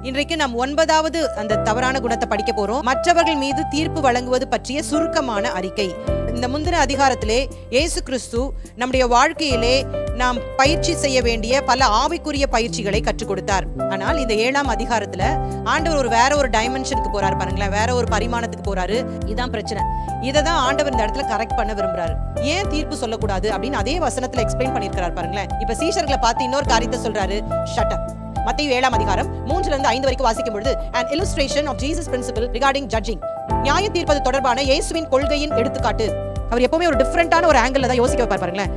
இன்றைக்கு நாம் 9வது அந்த தவறான குணத்தை படிக்க போறோம். மற்றவர்கள் மீது தீர்ப்பு வழங்குவது பற்றிய சுருக்கமான அறிக்கை. இந்த முந்தின அதிகாரத்திலே இயேசு கிறிஸ்து நம்முடைய வாழ்க்கையிலே நாம் பயிற்சி செய்ய வேண்டிய பல ஆவிக்குரிய பயிற்சிகளை கற்றுக் கொடுத்தார். ஆனால் இந்த 7ஆம் அதிகாரத்துல ஆண்டவர் வேற ஒரு டைமென்ஷனுக்கு போறாரு பாருங்களேன், வேற ஒரு பரிமாணத்துக்கு போறாரு. இதான் பிரச்சனை. இதான் ஆண்டவர் இந்த இடத்துல கரெக்ட் பண்ண விரும்புறாரு. ஏன் தீர்ப்பு சொல்லக்கூடாது அப்படின்னு அதே வசனத்துல எக்ஸ்பிளைன் பண்ணிருக்கிறார் பாருங்களேன். இப்ப சீஷர்களை பார்த்து இன்னொரு காரியத்தை சொல்றாரு, ஷட் அப். மத்தேயு 7ஆம் அதிகாரம் 3-5 வரைக்கும் வாசிக்கும் பொழுது an illustration of Jesus principle regarding judging, நியாய தீர்ப்பது தொடர்பான இயேசுவின் கொள்கையின் எடுத்துக்காட்டு. அவர் எப்பவுமே ஒரு டிஃபரெண்டான ஒரு ஆங்கிள் தான் யோசிக்க வைப்பார் பாருங்களேன்.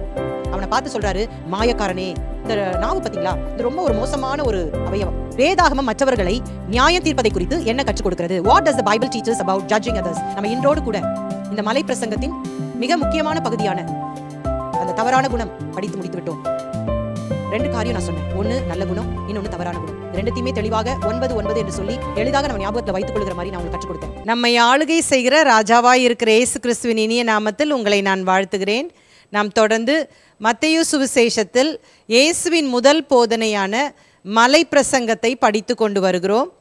அவனை பார்த்து சொல்றாரு, மாயக்காரனே, இந்த நாவு பாத்தீங்களா, இது ரொம்ப ஒரு மோசமான ஒரு அவயவம். வேதாகமம் மற்றவர்களை நியாய தீர்ப்பதை குறித்து என்ன கற்றுக் கொடுக்கிறது? What does the Bible teach us about judging others? நம்ம இன்றோடு கூட இந்த மலை பிரசங்கத்தின் மிக முக்கியமான பகுதியான அந்த தவறான குணம் படித்து முடித்து விட்டோம். 2 காரியம் நான் சொன்னேன். ஒன்னு நல்ல குணம், இன்னொன்னு தவறான குணம். ரெண்டுத்தையுமே தெளிவாக 9 என்று சொல்லி எளிதாக நம்ம ஞாபகத்தில் வைத்துக் கொள்கிற மாதிரி நான் உங்களுக்கு கற்றுக் கொடுத்தேன். நம்மை ஆளுகை செய்கிற ராஜாவாய் இருக்கிற இயேசு கிறிஸ்துவின் இனிய நாமத்தில் உங்களை நான் வாழ்த்துகிறேன். நாம் தொடர்ந்து மத்தேயு சுவிசேஷத்தில் இயேசுவின் முதல் போதனையான மலை பிரசங்கத்தை படித்து கொண்டு வருகிறோம்.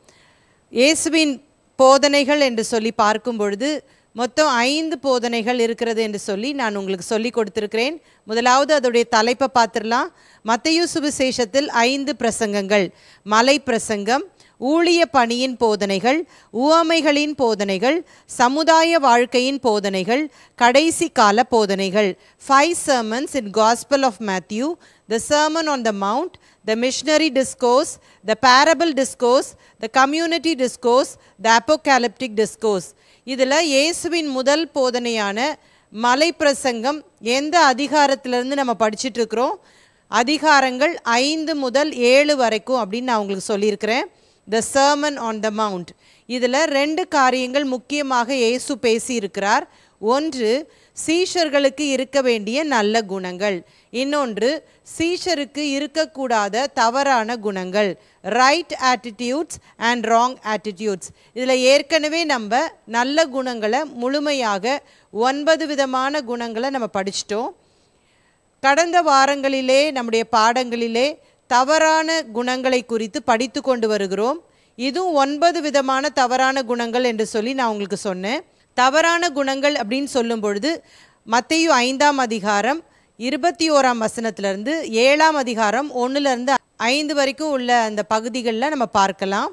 இயேசுவின் போதனைகள் என்று சொல்லி பார்க்கும் பொழுது மொத்தம் 5 போதனைகள் இருக்கிறது என்று சொல்லி நான் உங்களுக்கு சொல்லி கொடுத்திருக்கிறேன். முதலாவது அதோடைய தலைப்பை பார்த்துடலாம். மத்தேயு சுவிசேஷத்தில் 5 பிரசங்கங்கள்: மலை பிரசங்கம், ஊழிய பணியின் போதனைகள், உவமைகளின் போதனைகள், சமுதாய வாழ்க்கையின் போதனைகள், கடைசி கால போதனைகள். 5 sermons in Gospel of Matthew: the Sermon on the Mount, the missionary discourse, the parable discourse, the community discourse, the apocalyptic discourse. இதில் இயேசுவின் முதல் போதனையான மலை பிரசங்கம் எந்த அதிகாரத்திலிருந்து நம்ம படிச்சுட்டு இருக்கிறோம்? அதிகாரங்கள் 5 முதல் 7 வரைக்கும் அப்படின்னு நான் உங்களுக்கு சொல்லியிருக்கிறேன். த சர்மன் ஆன் த மவுண்ட். இதில் 2 காரியங்கள் முக்கியமாக இயேசு பேசியிருக்கிறார். ஒன்று, சீஷர்களுக்கு இருக்க வேண்டிய நல்ல குணங்கள். இன்னொன்று, சீஷருக்கு இருக்கக்கூடாத தவறான குணங்கள், right attitudes and wrong attitudes. இதில் ஏற்கனவே நம்ம நல்ல குணங்களை முழுமையாக 9 விதமான குணங்களை நம்ம படிச்சிட்டோம். கடந்த வாரங்களிலே நம்முடைய பாடங்களிலே தவறான குணங்களை குறித்து படித்து கொண்டு வருகிறோம். இதுவும் 9 விதமான தவறான குணங்கள் என்று சொல்லி நான் உங்களுக்கு சொன்னேன். தவறான குணங்கள் அப்படின்னு சொல்லும் பொழுது மத்தேயு 5ஆம் அதிகாரம் 21ஆம் வசனத்திலிருந்து 7ஆம் அதிகாரம் 1-5 வரைக்கும் உள்ள அந்த பகுதிகளில் நம்ம பார்க்கலாம்.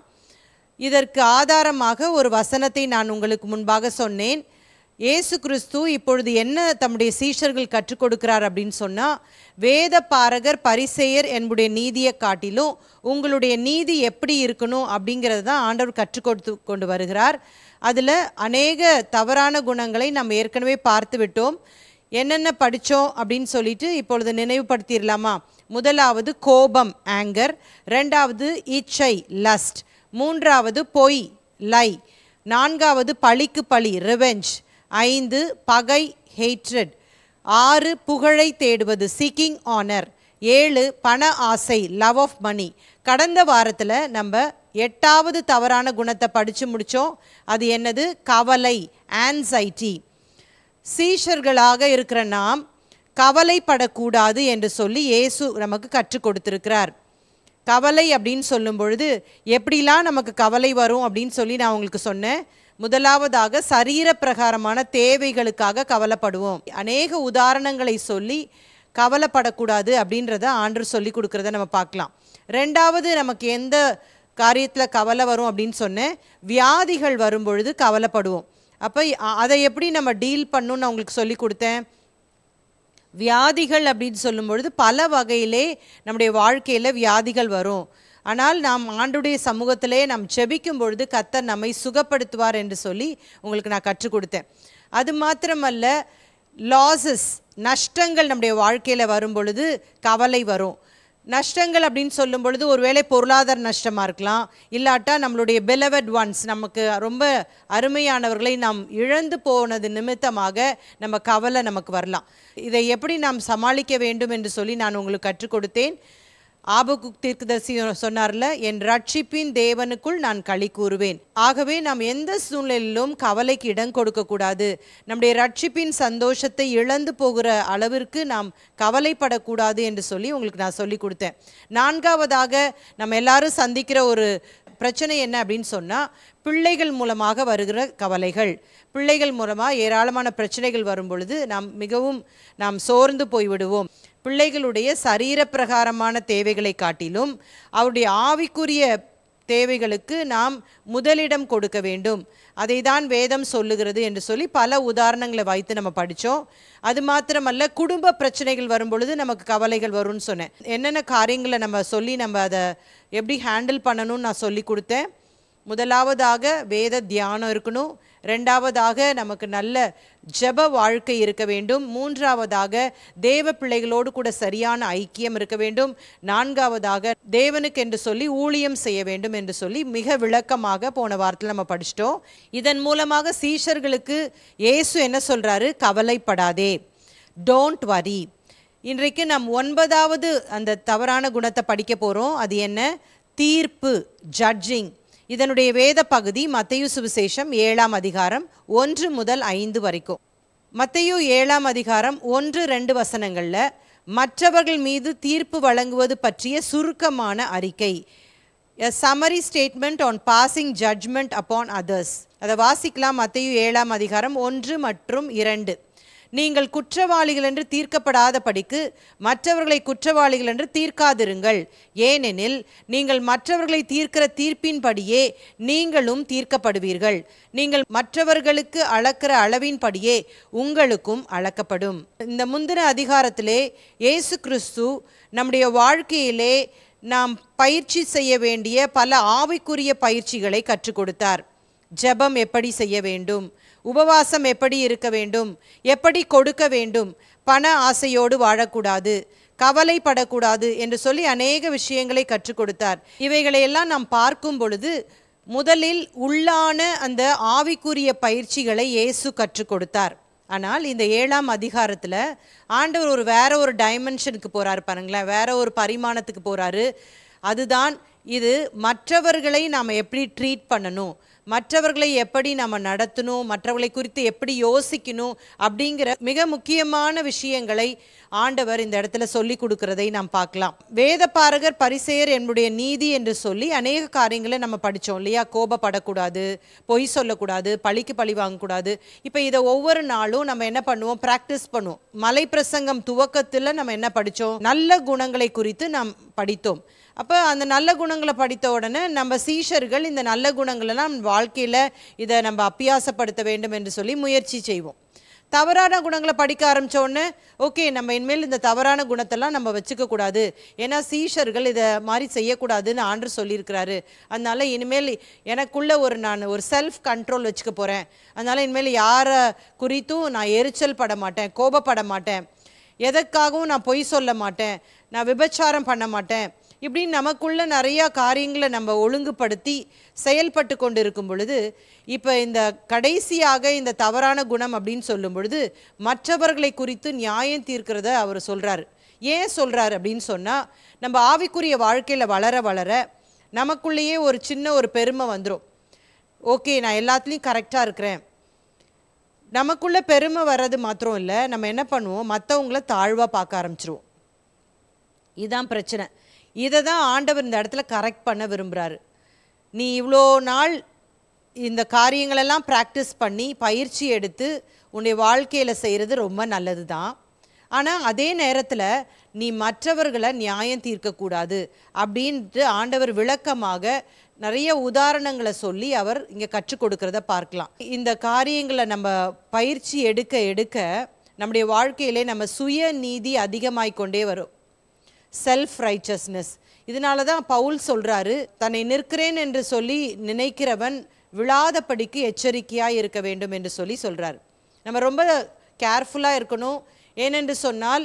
இதற்கு ஆதாரமாக ஒரு வசனத்தை நான் உங்களுக்கு முன்பாக சொன்னேன். இயேசு கிறிஸ்து இப்பொழுது என்ன தம்முடைய சீஷர்கள் கற்றுக் கொடுக்கிறார் அப்படின்னு சொன்னால், வேத பாரகர் பரிசேயர் என்புடைய நீதியை காட்டிலும் உங்களுடைய நீதி எப்படி இருக்கணும் அப்படிங்கிறது தான் ஆண்டவர் கற்றுக் கொடுத்து கொண்டு வருகிறார். அதில் அநேக தவறான குணங்களை நம்ம ஏற்கனவே பார்த்து விட்டோம். என்னென்ன படித்தோம் அப்படின்னு சொல்லிட்டு இப்பொழுது நினைவுபடுத்திடலாமா? முதலாவது கோபம், ஆங்கர். 2வது இச்சை, லஸ்ட். 3வது பொய், லை. 4வது பழிக்கு பழி, ரிவெஞ்ச். 5 பகை, ஹேட்ரட். 6 புகழை தேடுவது, சீக்கிங் ஆனர். 7 பண ஆசை, லவ் ஆஃப் மணி. கடந்த வாரத்தில் நம்ம 8வது தவறான குணத்தை படித்து முடித்தோம். அது என்னது? கவலை, ஆன்சைட்டி. சீஷர்களாக இருக்கிற நாம் கவலைப்படக்கூடாது என்று சொல்லி இயேசு நமக்கு கற்றுக் கொடுத்திருக்கிறார். கவலை அப்படின்னு சொல்லும் பொழுது எப்படிலாம் நமக்கு கவலை வரும் அப்படின்னு சொல்லி நான் உங்களுக்கு சொன்னேன். முதலாவதாக சரீர பிரகாரமான தேவைகளுக்காக கவலைப்படுவோம். அநேக உதாரணங்களை சொல்லி கவலைப்படக்கூடாது அப்படின்றத ஆண்டவர் சொல்லி கொடுக்கறத நம்ம பார்க்கலாம். 2வது நமக்கு எந்த காரியத்தில் கவலை வரும் அப்படின்னு சொன்னேன், வியாதிகள் வரும்பொழுது கவலைப்படுவோம். அப்போ அதை எப்படி நம்ம டீல் பண்ணணும்னு நான் உங்களுக்கு சொல்லி கொடுத்தேன். வியாதிகள் அப்படின்னு சொல்லும் பொழுது பல வகையிலே நம்முடைய வாழ்க்கையில் வியாதிகள் வரும். ஆனால் நாம் ஆண்டுடைய சமூகத்திலே நாம் செபிக்கும் பொழுது கர்த்தர் நம்மை சுகப்படுத்துவார் என்று சொல்லி உங்களுக்கு நான் கற்றுக் கொடுத்தேன். அது மாத்திரமல்ல, லாஸஸ், நஷ்டங்கள் நம்முடைய வாழ்க்கையில் வரும் பொழுது கவலை வரும். நஷ்டங்கள் அப்படின்னு சொல்லும் பொழுது ஒருவேளை பொருளாதார நஷ்டமாக இருக்கலாம், இல்லாட்டா நம்மளுடைய பெலவட் ஒன்ஸ், நமக்கு ரொம்ப அருமையானவர்களை நாம் இழந்து போனது நிமித்தமாக நம்ம கவலை நமக்கு வரலாம். இதை எப்படி நாம் சமாளிக்க வேண்டும் என்று சொல்லி நான் உங்களுக்கு கற்றுக் கொடுத்தேன். ஆபகுக் தீர்க்கதரிசி சொன்னார்ல, என் ரட்சிப்பின் தேவனுக்குள் நான் களி கூறுவேன். ஆகவே நாம் எந்த சூழ்நிலையிலும் கவலைக்கு இடம் கொடுக்கக்கூடாது. நம்முடைய ரட்சிப்பின் சந்தோஷத்தை இழந்து போகிற அளவிற்கு நாம் கவலைப்படக்கூடாது என்று சொல்லி உங்களுக்கு நான் சொல்லி கொடுத்தேன். 4வதாக நம்ம எல்லாரும் சந்திக்கிற ஒரு பிரச்சனை என்ன அப்படின்னு சொன்னால், பிள்ளைகள் மூலமாக வருகிற கவலைகள். பிள்ளைகள் மூலமாக ஏராளமான பிரச்சனைகள் வரும் பொழுது நாம் சோர்ந்து போய்விடுவோம். பிள்ளைகளுடைய சரீர பிரகாரமான தேவைகளை காட்டிலும் அவருடைய ஆவிக்குரிய தேவைகளுக்கு நாம் முதலிடம் கொடுக்க வேண்டும். அதை தான் வேதம் சொல்லுகிறது என்று சொல்லி பல உதாரணங்களை வைத்து நம்ம படித்தோம். அது மாத்திரமல்ல, குடும்ப பிரச்சனைகள் வரும் பொழுது நமக்கு கவலைகள் வரும்னு சொன்னேன். என்னென்ன காரியங்களை நம்ம சொல்லி நம்ம அதை எப்படி ஹேண்டில் பண்ணணும்னு நான் சொல்லி கொடுத்தேன். முதலாவதாக வேத தியானம் இருக்கணும். ரெண்டாவதாக நமக்கு நல்ல ஜெப வாழ்க்கை இருக்க வேண்டும். மூன்றாவதாக தேவ பிள்ளைகளோடு கூட சரியான ஐக்கியம் இருக்க வேண்டும். நான்காவதாக தேவனுக்கு என்று சொல்லி ஊழியம் செய்ய வேண்டும் என்று சொல்லி மிக விளக்கமாக போன வாரத்தில் நம்ம படிச்சிட்டோம். இதன் மூலமாக சீஷர்களுக்கு இயேசு என்ன சொல்றாரு? கவலைப்படாதே, டோன்ட் வரி. இன்றைக்கு நாம் 9வது அந்த தவறான குணத்தை படிக்க போகிறோம். அது என்ன? தீர்ப்பு, ஜட்ஜிங். இதனுடைய வேத பகுதி மத்தேயு சுவிசேஷம் 7ஆம் அதிகாரம் 1 முதல் 5 வரைக்கும். மத்தேயு 7ஆம் அதிகாரம் 1-2 வசனங்களில் மற்றவர்கள் மீது தீர்ப்பு வழங்குவது பற்றிய சுருக்கமான அறிக்கை, a summary statement on passing judgment upon others. அதை வாசிக்கலாம். மத்தேயு 7ஆம் அதிகாரம் 1 மற்றும் 2. நீங்கள் குற்றவாளிகள் என்று தீர்க்கப்படாத படிக்கு மற்றவர்களை குற்றவாளிகள் என்று தீர்க்காதிருங்கள். ஏனெனில் நீங்கள் மற்றவர்களை தீர்க்கிற தீர்ப்பின்படியே நீங்களும் தீர்க்கப்படுவீர்கள். நீங்கள் மற்றவர்களுக்கு அளக்கிற அளவின்படியே உங்களுக்கும் அளக்கப்படும். இந்த முந்தின அதிகாரத்திலே இயேசு கிறிஸ்து நம்முடைய வாழ்க்கையிலே நாம் பயிற்சி செய்ய வேண்டிய பல ஆவிக்குரிய பயிற்சிகளை கற்றுக் கொடுத்தார். ஜெபம் எப்படி செய்ய வேண்டும், உபவாசம் எப்படி இருக்க வேண்டும், எப்படி கொடுக்க வேண்டும், பண ஆசையோடு வாழக்கூடாது, கவலைப்படக்கூடாது என்று சொல்லி அநேக விஷயங்களை கற்றுக் கொடுத்தார். இவைகளையெல்லாம் நாம் பார்க்கும் பொழுது முதலில் உள்ளான அந்த ஆவிக்குரிய பயிற்சிகளை இயேசு கற்றுக் கொடுத்தார். ஆனால் இந்த 7ஆம் அதிகாரத்தில் ஆண்டவர் வேற ஒரு டைமென்ஷனுக்கு போகிறாரு பாருங்களேன், வேற ஒரு பரிமாணத்துக்கு போகிறாரு. அதுதான் இது மற்றவர்களை நாம் எப்படி ட்ரீட் பண்ணணும், மற்றவர்களை எப்படி நம்ம நடத்தணும், மற்றவர்களை குறித்து எப்படி யோசிக்கணும் அப்படிங்கிற மிக முக்கியமான விஷயங்களை ஆண்டவர் இந்த இடத்துல சொல்லி கொடுக்கிறதை நாம் பார்க்கலாம். வேத பாரகர் பரிசேயர் என்னுடைய நீதி என்று சொல்லி அநேக காரியங்களை நம்ம படித்தோம் இல்லையா? கோபப்படக்கூடாது, பொய் சொல்லக்கூடாது, பழிக்கு பழி வாங்கக்கூடாது. இப்போ இதை ஒவ்வொரு நாளும் நம்ம என்ன பண்ணுவோம்? ப்ராக்டிஸ் பண்ணுவோம். மலை பிரசங்கம் துவக்கத்தில் நம்ம என்ன படித்தோம்? நல்ல குணங்களை குறித்து நாம் படித்தோம். அப்போ அந்த நல்ல குணங்களை படித்த உடனே நம்ம சீஷர்கள் இந்த நல்ல குணங்களெல்லாம் வாழ்க்கையில் இதை நம்ம அபியாசப்படுத்த வேண்டும் என்று சொல்லி முயற்சி செய்வோம். தவறான குணங்களை படிக்க ஆரம்பித்தோடனே ஓகே, நம்ம இனிமேல் இந்த தவறான குணத்தெல்லாம் நம்ம வச்சுக்கக்கூடாது, ஏன்னா சீஷர்கள் இதை மாதிரி செய்யக்கூடாதுன்னு ஆண்டவர் சொல்லியிருக்கிறாரு. அதனால இனிமேல் எனக்குள்ள நான் ஒரு செல்ஃப் கண்ட்ரோல் வச்சுக்க போகிறேன். அதனால் இனிமேல் யாரை குறித்தும் நான் எரிச்சல் பட மாட்டேன், கோபப்பட மாட்டேன், எதற்காகவும் நான் பொய் சொல்ல மாட்டேன், நான் விபச்சாரம் பண்ண மாட்டேன். இப்படி நமக்குள்ள நிறையா காரியங்களை நம்ம ஒழுங்குபடுத்தி செயல்பட்டு கொண்டு இருக்கும் பொழுது இப்போ இந்த கடைசியாக இந்த தவறான குணம் அப்படின்னு சொல்லும் பொழுது மற்றவர்களை குறித்து நியாயம் தீர்க்கிறத அவர் சொல்கிறார். ஏன் சொல்கிறார் அப்படின்னு சொன்னால், நம்ம ஆவிக்குரிய வாழ்க்கையில் வளர வளர நமக்குள்ளேயே ஒரு சின்ன ஒரு பெருமை வந்துடும். ஓகே, நான் எல்லாத்துலேயும் கரெக்டாக இருக்கிறேன். நமக்குள்ளே பெருமை வர்றது மாத்திரம் இல்லை, நம்ம என்ன பண்ணுவோம்? மற்றவங்கள தாழ்வாக பார்க்க ஆரம்பிச்சிருவோம். இதுதான் பிரச்சனை. இதை தான் ஆண்டவர் இந்த இடத்துல கரெக்ட் பண்ண விரும்புகிறாரு. நீ இவ்வளோ நாள் இந்த காரியங்களெல்லாம் ப்ராக்டிஸ் பண்ணி பயிற்சி எடுத்து உன்னுடைய வாழ்க்கையில் செய்கிறது ரொம்ப நல்லது தான். ஆனால் அதே நேரத்தில் நீ மற்றவர்களை நியாயம் தீர்க்கக்கூடாது அப்படின்ட்டு ஆண்டவர் விளக்கமாக நிறைய உதாரணங்களை சொல்லி அவர் இங்கே கற்றுக் கொடுக்கறத பார்க்கலாம். இந்த காரியங்களை நம்ம பயிற்சி எடுக்க எடுக்க நம்முடைய வாழ்க்கையிலே நம்ம சுய நீதி அதிகமாகிக்கொண்டே வரும், செல்ஃப் ரைச்சஸ்னஸ். இதனால தான் பவுல் சொல்கிறாரு, தன்னை நிற்கிறேன் என்று சொல்லி நினைக்கிறவன் விழாதபடிக்கு எச்சரிக்கையாக இருக்க வேண்டும் என்று சொல்லி சொல்கிறார். நம்ம ரொம்ப கேர்ஃபுல்லாக இருக்கணும். ஏனென்று சொன்னால்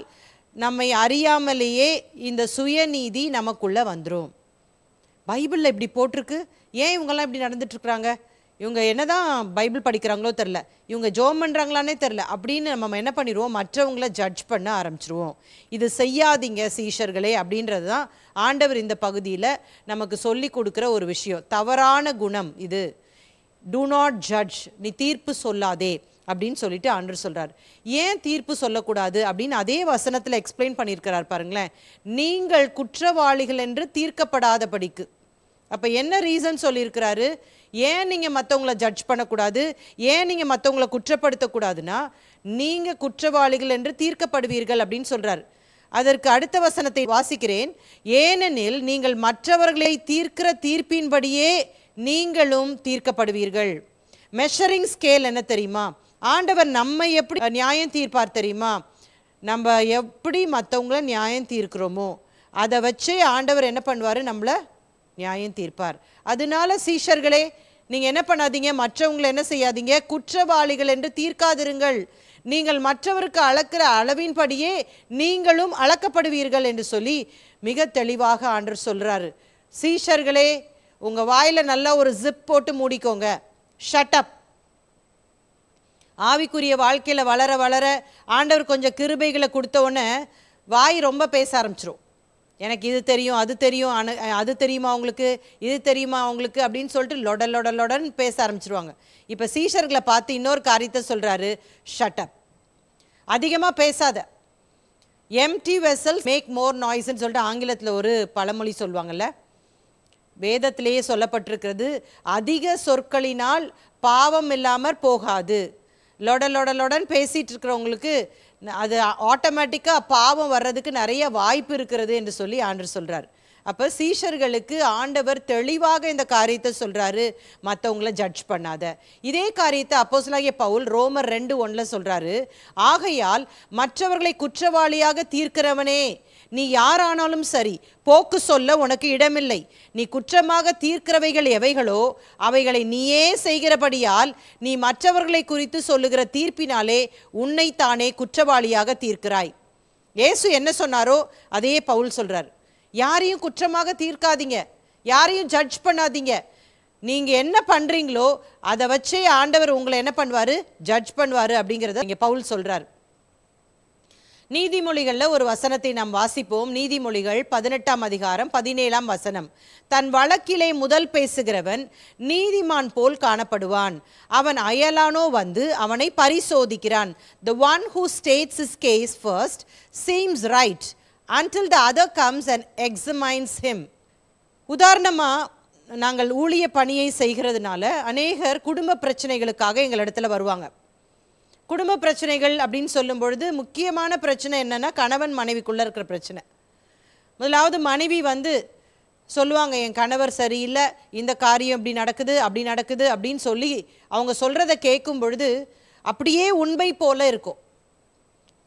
நம்மை அறியாமலேயே இந்த சுயநீதி நமக்குள்ளே வந்துடும். பைபிளில் இப்படி போட்டிருக்கு, ஏன் இவங்கெல்லாம் இப்படி நடந்துட்டுருக்குறாங்க, இவங்க என்னதான் பைபிள் படிக்கிறாங்களோ தெரில, இவங்க ஜோம் பண்ணுறாங்களானே தெரில அப்படின்னு நம்ம என்ன பண்ணிடுவோம்? மற்றவங்கள ஜட்ஜ் பண்ண ஆரம்பிச்சிருவோம். இது செய்யாதீங்க சீஷர்களே அப்படின்றது தான் ஆண்டவர் இந்த பகுதியில் நமக்கு சொல்லி கொடுக்குற ஒரு விஷயம். தவறான குணம் இது. டூ நாட் ஜட்ஜ், நீ தீர்ப்பு சொல்லாதே அப்படின்னு சொல்லிட்டு ஆண்டவர் சொல்கிறார். ஏன் தீர்ப்பு சொல்லக்கூடாது அப்படின்னு அதே வசனத்தில் எக்ஸ்பிளைன் பண்ணியிருக்கிறார் பாருங்களேன். நீங்கள் குற்றவாளிகள் என்று தீர்க்கப்படாதபடிக்கு. அப்போ என்ன ரீசன் சொல்லியிருக்கிறாரு? ஏன் நீங்கள் மற்றவங்கள ஜட்ஜ் பண்ணக்கூடாது, ஏன் நீங்கள் மற்றவங்கள குற்றப்படுத்தக்கூடாதுன்னா, நீங்கள் குற்றவாளிகள் என்று தீர்க்கப்படுவீர்கள் அப்படின்னு சொல்கிறார். அதற்கு அடுத்த வசனத்தை வாசிக்கிறேன். ஏனெனில் நீங்கள் மற்றவர்களை தீர்க்கிற தீர்ப்பின்படியே நீங்களும் தீர்க்கப்படுவீர்கள். மெஷரிங் ஸ்கேல் என்ன தெரியுமா? ஆண்டவர் நம்மை எப்படி நியாயம் தீர்ப்பார் தெரியுமா? நம்ம எப்படி மற்றவங்கள நியாயம் தீர்க்கிறோமோ அதை வச்சே ஆண்டவர் என்ன பண்ணுவார்? நம்மளை நியாயம் தீர்ப்பார். அதனால சீஷர்களே, நீங்கள் என்ன பண்ணாதீங்க, மற்றவங்களை என்ன செய்யாதீங்க, குற்றவாளிகள் என்று தீர்க்காதிருங்கள். நீங்கள் மற்றவருக்கு அளக்கிற அளவின்படியே நீங்களும் அளக்கப்படுவீர்கள் என்று சொல்லி மிக தெளிவாக ஆண்டவர் சொல்கிறாரு. சீஷர்களே, உங்கள் வாயில் நல்லா ஒரு ஜிப் போட்டு மூடிக்கோங்க. Shut up. ஆவிக்குரிய வாழ்க்கையில் வளர வளர ஆண்டவர் கொஞ்சம் கிருபைகளை கொடுத்தோன்னே வாய் ரொம்ப பேச ஆரம்பிச்சிரும். எனக்கு இது தெரியும், அது தெரியும், அது தெரியுமா அவங்களுக்கு, இது தெரியுமா அவங்களுக்கு அப்படின்னு சொல்லிட்டு லொடன்னு பேச ஆரம்பிச்சிருவாங்க. இப்போ சீஷர்களை பார்த்து இன்னொரு காரியத்தை சொல்கிறாரு, ஷட் அப். அதிகமாக பேசாத. எம்டி வெசல்ஸ் மேக் மோர் நாய்ஸ்ன்னு சொல்லிட்டு ஆங்கிலத்தில் ஒரு பழமொழி சொல்லுவாங்கள்ல, வேதத்திலேயே சொல்லப்பட்டிருக்கிறது. அதிக சொற்களினால் பாவம் இல்லாமற் போகாது. லொடன்னு பேசிகிட்டு இருக்கிறவங்களுக்கு அது ஆட்டோமேட்டிக்காக பாவம் வர்றதுக்கு நிறைய வாய்ப்பு இருக்கிறது என்று சொல்லி ஆண்டவர் சொல்கிறார். அப்போ சீஷர்களுக்கு ஆண்டவர் தெளிவாக இந்த காரியத்தை சொல்கிறாரு, மற்றவங்கள ஜட்ஜ் பண்ணாத. இதே காரியத்தை அப்போஸ்தலனாகிய பவுல் ரோமர் 2:1 சொல்கிறாரு. ஆகையால் மற்றவர்களை குற்றவாளியாக தீர்க்கிறவனே, நீ யாரானாலும் சரி, போக்கு சொல்ல உனக்கு இடமில்லை. நீ குற்றமாக தீர்க்கிறவைகள் எவைகளோ அவைகளை நீயே செய்கிறபடியால் நீ மற்றவர்களை குறித்து சொல்லுகிற தீர்ப்பினாலே உன்னைத்தானே குற்றவாளியாக தீர்க்கிறாய். இயேசு என்ன சொன்னாரோ அதையே பவுல் சொல்றார். யாரையும் குற்றமாக தீர்க்காதீங்க, யாரையும் ஜட்ஜ் பண்ணாதீங்க. நீங்கள் என்ன பண்ணுறீங்களோ அதை வச்சே ஆண்டவர் உங்களை என்ன பண்ணுவார்? ஜட்ஜ் பண்ணுவார் அப்படிங்கிறத இங்கே பவுல் சொல்கிறார். நீதிமொழிகளில் ஒரு வசனத்தை நாம் வாசிப்போம். நீதிமொழிகள் 18ஆம் அதிகாரம் 17ஆம் வசனம். தன் வழக்கிலே முதல் பேசுகிறவன் நீதிமான் போல் காணப்படுவான், அவன் அயலானோ வந்து அவனை பரிசோதிக்கிறான். The one who states his case first seems right until the other comes and examines him. உதாரணமாக நாங்கள் ஊழிய பணியை செய்கிறதுனால அநேகர் குடும்ப பிரச்சனைகளுக்காக எங்களிடத்துல வருவாங்க. குடும்ப பிரச்சனைகள் அப்படின்னு சொல்லும் பொழுது முக்கியமான பிரச்சனை என்னென்னா கணவன் மனைவிக்குள்ளே இருக்கிற பிரச்சனை. முதலாவது மனைவி வந்து சொல்லுவாங்க, என் கணவர் சரியில்லை, இந்த காரியம் இப்படி நடக்குது அப்படி நடக்குது அப்படின்னு சொல்லி அவங்க சொல்கிறத கேட்கும் பொழுது அப்படியே உண்மை போல இருக்கும்.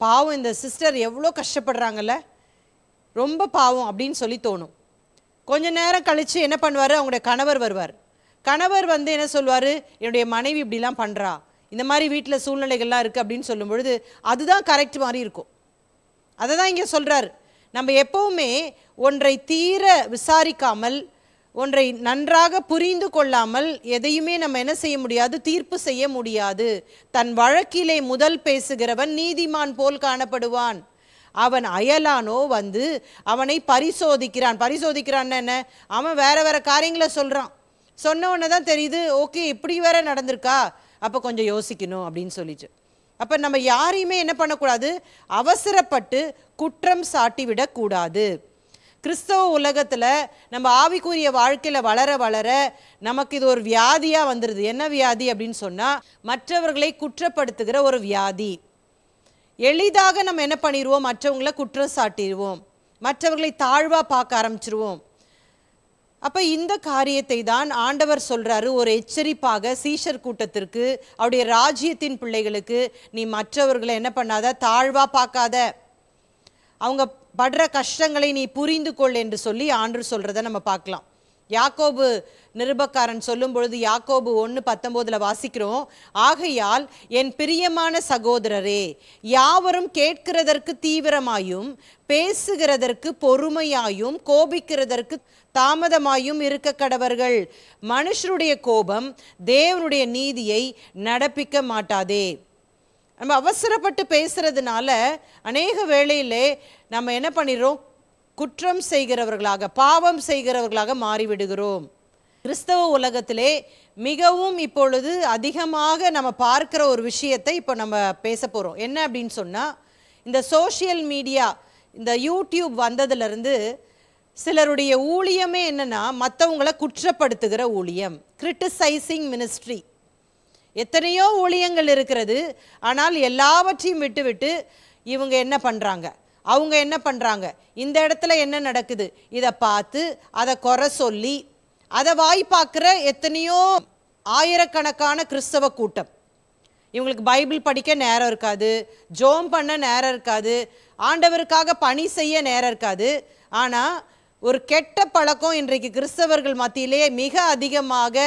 பாவம், இந்த சிஸ்டர் எவ்வளோ கஷ்டப்படுறாங்கல்ல, ரொம்ப பாவம் அப்படின்னு சொல்லி தோணும். கொஞ்ச நேரம் கழித்து என்ன பண்ணுவார்? அவங்களுடைய கணவர் வருவார். கணவர் வந்து என்ன சொல்வார்? என்னுடைய மனைவி இப்படிலாம் பண்ணுறா, இந்த மாதிரி வீட்டில் சூழ்நிலைகள்லாம் இருக்குது அப்படின்னு சொல்லும் பொழுது அதுதான் கரெக்ட் மாதிரி இருக்கும். அதை தான் இங்கே சொல்கிறார். நம்ம எப்போவுமே ஒன்றை தீர விசாரிக்காமல், ஒன்றை நன்றாக புரிந்து கொள்ளாமல் எதையுமே நம்ம என்ன செய்ய முடியாது? தீர்ப்பு செய்ய முடியாது. தன் வழக்கிலே முதல் பேசுகிறவன் நீதிமான் போல் காணப்படுவான், அவன் அயலானோ வந்து அவனை பரிசோதிக்கிறான். பரிசோதிக்கிறான்னு என்ன? அவன் வேற வேற காரியங்களை சொல்கிறான். சொன்ன உடனே தான் தெரியுது, ஓகே இப்படி வேற நடந்திருக்கா, அப்போ கொஞ்சம் யோசிக்கணும் அப்படின்னு சொல்லிச்சு. அப்போ நம்ம யாரையுமே என்ன பண்ணக்கூடாது? அவசரப்பட்டு குற்றம் சாட்டி விடக்கூடாது. கிறிஸ்தவ உலகத்தில் நம்ம ஆவிக்குரிய வாழ்க்கையில் வளர வளர நமக்கு இது ஒரு வியாதியாக வந்துடுது. என்ன வியாதி அப்படின்னு சொன்னால், மற்றவர்களை குற்றப்படுத்துகிற ஒரு வியாதி. எளிதாக நம்ம என்ன பண்ணிடுவோம்? மற்றவங்களை குற்றம் சாட்டிடுவோம், மற்றவர்களை தாழ்வாக பார்க்க ஆரம்பிச்சிருவோம். அப்போ இந்த காரியத்தை தான் ஆண்டவர் சொல்கிறாரு ஒரு எச்சரிப்பாக சீஷர் கூட்டத்திற்கு, அவருடைய ராஜ்யத்தின் பிள்ளைகளுக்கு. நீ மற்றவர்களை என்ன பண்ணாத? தாழ்வாக பார்க்காத, அவங்க படுற கஷ்டங்களை நீ புரிந்து கொள் என்று சொல்லி ஆண்டவர் சொல்கிறத நம்ம பார்க்கலாம். யாக்கோபு நிருபக்காரன் சொல்லும் பொழுது யாக்கோபு 1:19 வாசிக்கிறோம். ஆகையால் என் பிரியமான சகோதரரே, யாவரும் கேட்கிறதற்கு தீவிரமாயும் பேசுகிறதற்கு பொறுமையாயும் கோபிக்கிறதற்கு தாமதமாயும் இருக்க கடவர்கள். மனுஷருடைய கோபம் தேவனுடைய நீதியை நடப்பிக்க மாட்டாதே. நம்ம அவசரப்பட்டு பேசுறதுனால அநேக வேளையிலே நம்ம என்ன பண்ணிடுறோம்? குற்றம் செய்கிறவர்களாக, பாவம் செய்கிறவர்களாக மாறிவிடுகிறோம். கிறிஸ்தவ உலகத்திலே மிகவும் இப்பொழுது அதிகமாக நம்ம பார்க்கிற ஒரு விஷயத்தை இப்போ நம்ம பேச போகிறோம். என்ன அப்படின்னு சொன்னால், இந்த சோஷியல் மீடியா, இந்த யூடியூப் வந்ததுலேருந்து சிலருடைய ஊழியமே என்னன்னா மற்றவங்களை குற்றப்படுத்துகிற ஊழியம், கிரிட்டிசைசிங் மினிஸ்ட்ரி. எத்தனையோ ஊழியங்கள் இருக்கிறது, ஆனால் எல்லாவற்றையும் விட்டு இவங்க என்ன பண்ணுறாங்க, அவங்க என்ன பண்ணுறாங்க, இந்த இடத்துல என்ன நடக்குது, இதை பார்த்து அதை குறை சொல்லி அதை வாய்ப்பாக்குற எத்தனையோ ஆயிரக்கணக்கான கிறிஸ்தவ கூட்டம். இவங்களுக்கு பைபிள் படிக்க நேரம் இருக்காது, ஜோம் பண்ண நேரம் இருக்காது, ஆண்டவருக்காக பணி செய்ய நேரம் இருக்காது. ஆனால் ஒரு கெட்ட பழக்கம் இன்றைக்கு கிறிஸ்தவர்கள் மத்தியிலே மிக அதிகமாக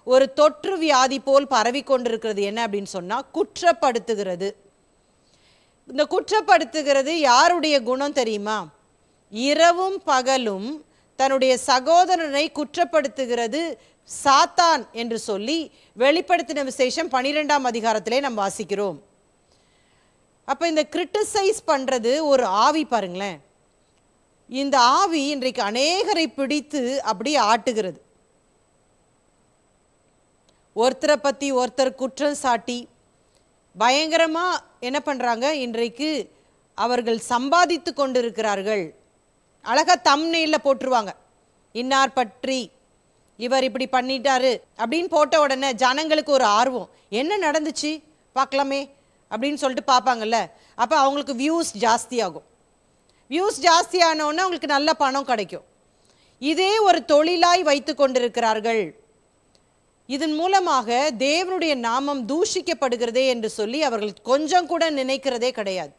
ஒரு தொற்று வியாதி போல் பரவி கொண்டிருக்கிறது. என்ன அப்படின்னு சொன்னால் குற்றப்படுத்துகிறது. இந்த குற்றப்படுத்துகிறது யாருடைய குணம் தெரியுமா? இரவும் பகலும் தன்னுடைய சகோதரனை குற்றப்படுத்துகிறது சாத்தான் என்று சொல்லி வெளிப்படுத்தின விசேஷம் 12ஆம் அதிகாரத்திலே நாம் வாசிக்கிறோம். அப்போ இந்த கிரிட்டிசைஸ் பண்ணுறது ஒரு ஆவி பாருங்களேன். இந்த ஆவி இன்றைக்கு அநேகரை பிடித்து அப்படி ஆட்டுகிறது. ஒருத்தரை பற்றி ஒருத்தர் குற்றம் சாட்டி பயங்கரமாக என்ன பண்ணுறாங்க, இன்றைக்கு அவர்கள் சம்பாதித்து கொண்டிருக்கிறார்கள். அழகாக தம்ப்நெயிலில் போட்டுருவாங்க, இன்னார் பற்றி இவர் இப்படி பண்ணிட்டாரு அப்படின்னு போட்ட உடனே ஜனங்களுக்கு ஒரு ஆர்வம், என்ன நடந்துச்சு பார்க்கலாமே அப்படின்னு சொல்லிட்டு பார்ப்பாங்கல்ல. அப்போ அவங்களுக்கு வியூஸ் ஜாஸ்தியாகும். வியூஸ் ஜாஸ்தியானோன்னா அவங்களுக்கு நல்ல பணம் கிடைக்கும். இதே ஒரு தொழிலாய் வைத்து கொண்டிருக்கிறார்கள். இதன் மூலமாக தேவனுடைய நாமம் தூஷிக்கப்படுகிறதே என்று சொல்லி அவர்கள் கொஞ்சம் கூட நினைக்கிறதே கிடையாது.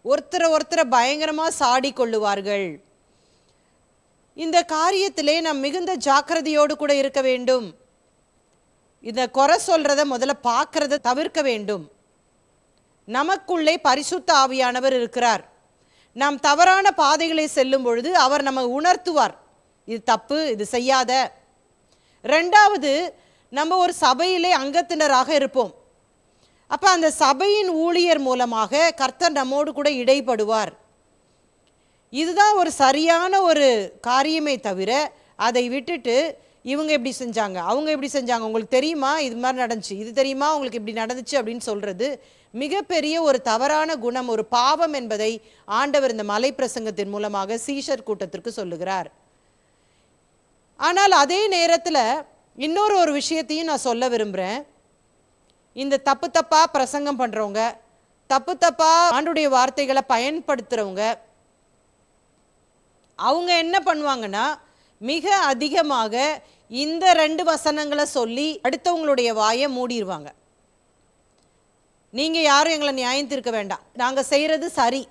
ஒருத்தரை பயங்கரமாக சாடி கொள்ளுவார்கள். இந்த காரியத்திலே நாம் மிகுந்த ஜாக்கிரதையோடு கூட இருக்க வேண்டும். இதை குறை சொல்றத முதல்ல பார்க்கறத தவிர்க்க வேண்டும். நமக்குள்ளே பரிசுத்த ஆவியானவர் இருக்கிறார். நாம் தவறான பாதைகளை செல்லும் பொழுது அவர் நம்ம உணர்த்துவார், இது தப்பு, இது செய்யாத. ரெண்டாவது, நம்ம ஒரு சபையிலே அங்கத்தினராக இருப்போம். அப்போ அந்த சபையின் ஊழியர் மூலமாக கர்த்தர் நம்மோடு கூட இடைப்படுவார். இதுதான் ஒரு சரியான ஒரு காரியமே தவிர அதை விட்டுட்டு இவங்க எப்படி செஞ்சாங்க, அவங்க எப்படி செஞ்சாங்க, உங்களுக்கு தெரியுமா இது மாதிரி நடந்துச்சு, இது தெரியுமா உங்களுக்கு இப்படி நடந்துச்சு அப்படின்னு சொல்கிறது மிகப்பெரிய ஒரு தவறான குணம், ஒரு பாவம் என்பதை ஆண்டவர் இந்த மலை பிரசங்கத்தின் மூலமாக சீஷர் கூட்டத்திற்கு சொல்லுகிறார். ஆனால் அதே நேரத்தில் இன்னொரு ஒரு விஷயத்தையும் நான் சொல்ல விரும்புகிறேன். இந்த தப்பாக பிரசங்கம் பண்ணுறவங்க, தப்பாக ஆண்டுடைய வார்த்தைகளை பயன்படுத்துகிறவங்க, அவங்க என்ன பண்ணுவாங்கன்னா மிக அதிகமாக இந்த 2 வசனங்களை சொல்லி அடுத்தவங்களுடைய வாயை மூடிடுவாங்க. நீங்கள் யாரும் எங்களை நியாயம் தீர்க்க வேண்டாம், நாங்கள் செய்கிறது சரி,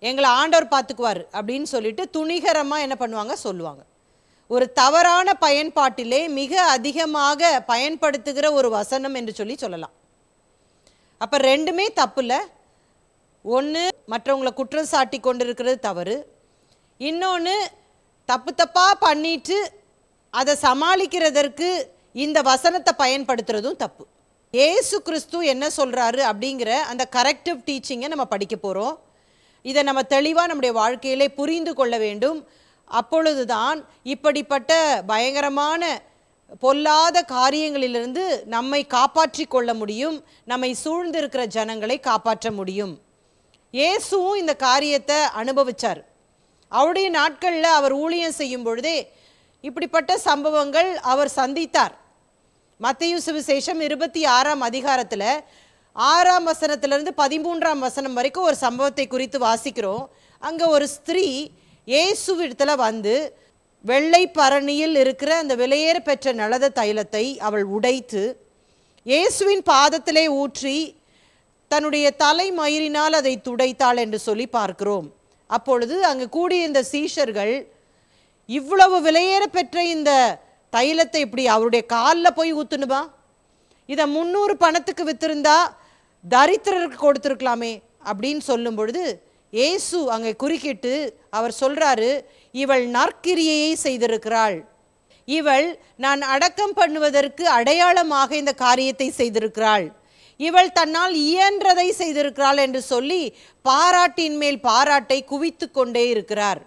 எங்களை ஆண்டவர் பார்த்துக்குவார் அப்படின்னு சொல்லிட்டு துணிகரமாக என்ன பண்ணுவாங்க சொல்லுவாங்க. ஒரு தவறான பயன்பாட்டிலே மிக அதிகமாக பயன்படுத்துகிற ஒரு வசனம் என்று சொல்லலாம். அப்போ ரெண்டுமே தப்பு இல்லை. ஒன்று மற்றவங்களை குற்றம் சாட்டி கொண்டிருக்கிறது தவறு, இன்னொன்று தப்பாக பண்ணிட்டு அதை சமாளிக்கிறதற்கு இந்த வசனத்தை பயன்படுத்துறதும் தப்பு. இயேசு கிறிஸ்து என்ன சொல்கிறாரு அப்படிங்கிற அந்த கரெக்டிவ் டீச்சிங்கை நம்ம படிக்க போகிறோம். இதை நம்ம தெளிவாக நம்முடைய வாழ்க்கையிலே புரிந்து கொள்ள வேண்டும். அப்பொழுதுதான் இப்படிப்பட்ட பயங்கரமான பொல்லாத காரியங்களிலிருந்து நம்மை காப்பாற்றி கொள்ள முடியும், நம்மை சூழ்ந்திருக்கிற ஜனங்களை காப்பாற்ற முடியும். இயேசுவும் இந்த காரியத்தை அனுபவித்தார். அவருடைய நாட்களில் அவர் ஊழியம் செய்யும் பொழுதே இப்படிப்பட்ட சம்பவங்கள் அவர் சந்தித்தார். மத்தேயு சுவிசேஷம் 26ஆம் அதிகாரத்தில் 6ஆம் வசனத்திலிருந்து 13ஆம் வசனம் வரைக்கும் ஒரு சம்பவத்தை குறித்து வாசிக்கிறோம். அங்கே ஒரு ஸ்திரீ இயேசுவிடத்தில் வந்து வெள்ளை பரணியில் இருக்கிற அந்த விலையேற பெற்ற நலத தைலத்தை அவள் உடைத்து இயேசுவின் பாதத்திலே ஊற்றி தன்னுடைய தலைமயிரினால் அதை துடைத்தாள் என்று சொல்லி பார்க்கிறோம். அப்பொழுது அங்கு கூடிய இந்த சீஷர்கள், இவ்வளவு விலையேற பெற்ற இந்த தைலத்தை இப்படி அவருடைய காலில் போய் ஊற்றுனுமா, இதை 300 பணத்துக்கு வித்திருந்தா தரித்திரருக்கு கொடுத்துருக்கலாமே அப்படின்னு சொல்லும் பொழுது இயேசு அங்கே குறுக்கிட்டு அவர் சொல்கிறாரு, இவள் நற்கிரியையை செய்திருக்கிறாள், இவள் நான் அடக்கம் பண்ணுவதற்கு அடையாளமாக இந்த காரியத்தை செய்திருக்கிறாள், இவள் தன்னால் இயன்றதை செய்திருக்கிறாள் என்று சொல்லி பாராட்டின் மேல் பாராட்டை குவித்து கொண்டே இருக்கிறார்.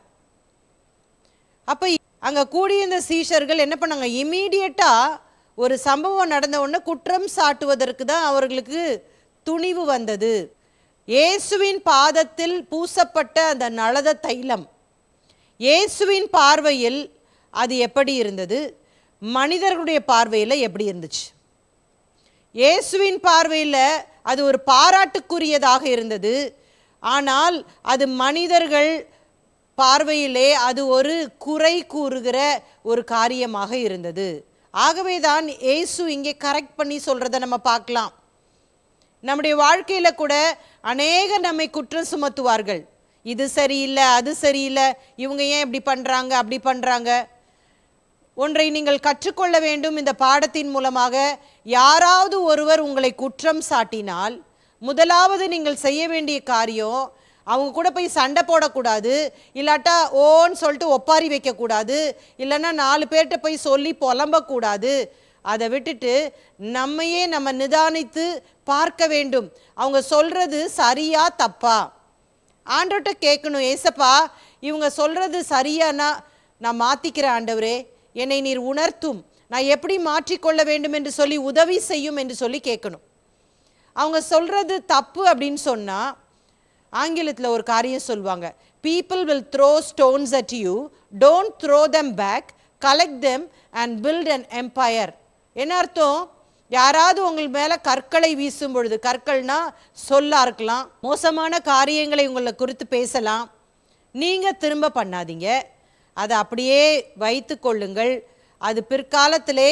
அப்போ அங்கே கூடிய இந்த சீஷர்கள் என்ன பண்ணாங்க, இமீடியட்டாக ஒரு சம்பவம் நடந்த உடனே குற்றம் சாட்டுவதற்கு தான் அவர்களுக்கு துணிவு வந்தது. இயேசுவின் பாதத்தில் பூசப்பட்ட அந்த நலத தைலம் இயேசுவின் பார்வையில் அது எப்படி இருந்தது, மனிதர்களுடைய பார்வையில் எப்படி இருந்துச்சு? இயேசுவின் பார்வையில் அது ஒரு பாராட்டுக்குரியதாக இருந்தது. ஆனால் அது மனிதர்கள் பார்வையிலே அது ஒரு குறை கூறுகிற ஒரு காரியமாக இருந்தது. ஆகவே தான் இயேசு இங்கே கரெக்ட் பண்ணி சொல்கிறத நம்ம பார்க்கலாம். நம்முடைய வாழ்க்கையில் கூட அநேகர் நம்மை குற்றம் சுமத்துவார்கள். இது சரியில்லை, அது சரியில்லை, இவங்க ஏன் இப்படி பண்ணுறாங்க, அப்படி பண்ணுறாங்க. ஒன்றை நீங்கள் கற்றுக்கொள்ள வேண்டும். இந்த பாடத்தின் மூலமாக யாராவது ஒருவர் உங்களை குற்றம் சாட்டினால் முதலாவது நீங்கள் செய்ய வேண்டிய காரியம், அவங்க கூட போய் சண்டை போடக்கூடாது, இல்லாட்டா ஓன்னு சொல்லிட்டு ஒப்பாரி வைக்கக்கூடாது, இல்லைன்னா 4 பேர்கிட்ட போய் சொல்லி புலம்பக்கூடாது. அதை விட்டுட்டு நம்மையே நம்ம நிதானித்து பார்க்க வேண்டும். அவங்க சொல்கிறது சரியா தப்பா? ஆண்டவர்கிட்ட கேட்கணும், ஏசப்பா இவங்க சொல்கிறது சரியானா நான் மாற்றிக்கிறேன் ஆண்டவரே, என்னை நீர் உணர்த்தும், நான் எப்படி மாற்றிக்கொள்ள வேண்டும் என்று சொல்லி உதவி செய்யும் என்று சொல்லி கேட்கணும். அவங்க சொல்கிறது தப்பு அப்படின்னு சொன்னால் ஆங்கிலத்தில் ஒரு காரியம் சொல்லுவாங்க, people will throw stones at you, don't throw them back, collect them and build an empire. என்ன அர்த்தம்? யாராவது உங்கள் மேலே கற்களை வீசும் பொழுது, கற்கள்னா சொல்லா இருக்கலாம், மோசமான காரியங்களை உங்களை குறித்து பேசலாம், நீங்கள் திரும்ப பண்ணாதீங்க, அதை அப்படியே வைத்து கொள்ளுங்கள். அது பிற்காலத்திலே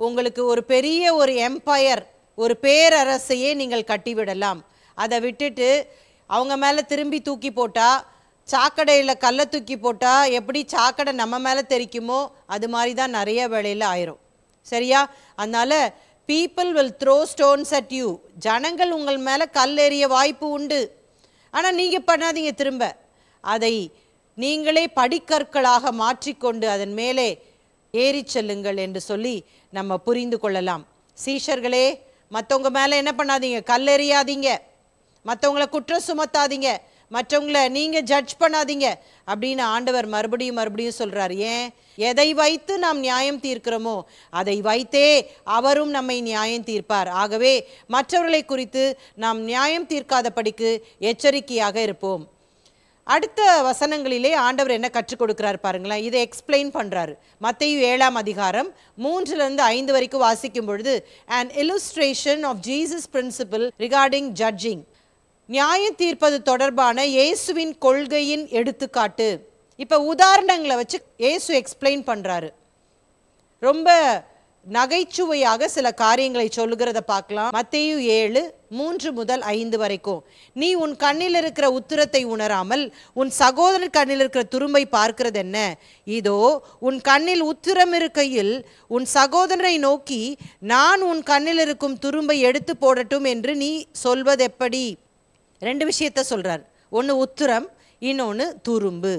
உங்களுக்கு ஒரு பெரிய ஒரு எம்பையர், ஒரு பேரரசையே நீங்கள் கட்டிவிடலாம். அதை விட்டுட்டு அவங்க மேலே திரும்பி தூக்கி போட்டால், சாக்கடையில் கல்லை தூக்கி போட்டால் எப்படி சாக்கடை நம்ம மேலே தெரிக்குமோ அது மாதிரி தான் நிறைய வேளையில் ஆயிரும். சரியா? அதனால் people will throw stones at you, ஜனங்கள் உங்கள் மேலே கல் எறிய வாய்ப்பு உண்டு. ஆனால் நீங்கள் பண்ணாதீங்க, திரும்ப அதை நீங்களே படிக்கற்களாக மாற்றிக்கொண்டு அதன் மேலே ஏறி செல்லுங்கள் என்று சொல்லி நம்ம புரிந்து கொள்ளலாம். சீஷர்களே, மற்றவங்க மேலே என்ன பண்ணாதீங்க, கல் எறியாதீங்க, மற்றவங்களை குற்றம் சுமத்தாதீங்க, மற்றவங்களை நீங்கள் ஜட்ஜ் பண்ணாதீங்க அப்படின்னு ஆண்டவர் மறுபடியும் சொல்கிறார். ஏன்? எதை வைத்து நாம் நியாயம் தீர்க்கிறோமோ அதை வைத்தே அவரும் நம்மை நியாயம் தீர்ப்பார். ஆகவே மற்றவர்களை குறித்து நாம் நியாயம் தீர்க்காதபடிக்கு எச்சரிக்கையாக இருப்போம். அடுத்த வசனங்களிலே ஆண்டவர் என்ன கற்றுக் கொடுக்கிறார் பாருங்களேன். இதை எக்ஸ்பிளைன் பண்ணுறாரு. மத்தேயு 7ஆம் அதிகாரம் 3-5 வரைக்கும் வாசிக்கும் பொழுது, an illustration of Jesus principle regarding judging, நியாயம் தீர்ப்பது தொடர்பான இயேசுவின் கொள்கையின் எடுத்துக்காட்டு. இப்போ உதாரணங்களை வச்சு இயேசு எக்ஸ்பிளைன் பண்ணுறாரு. ரொம்ப நகைச்சுவையாக சில காரியங்களை சொல்லுகிறத பார்க்கலாம். மத்தேயு 7:3-5 வரைக்கும், நீ உன் கண்ணில் இருக்கிற உத்திரத்தை உணராமல் உன் சகோதரன் கண்ணில் இருக்கிற துரும்பை பார்க்கிறது என்ன? இதோ உன் கண்ணில் உத்திரம் இருக்கையில் உன் சகோதரனை நோக்கி நான் உன் கண்ணில் இருக்கும் துரும்பை எடுத்து போடட்டும் என்று நீ சொல்வது எப்படி? 2 விஷயத்த சொல்கிறார். ஒன்று உத்திரம், இன்னொன்று துரும்பு.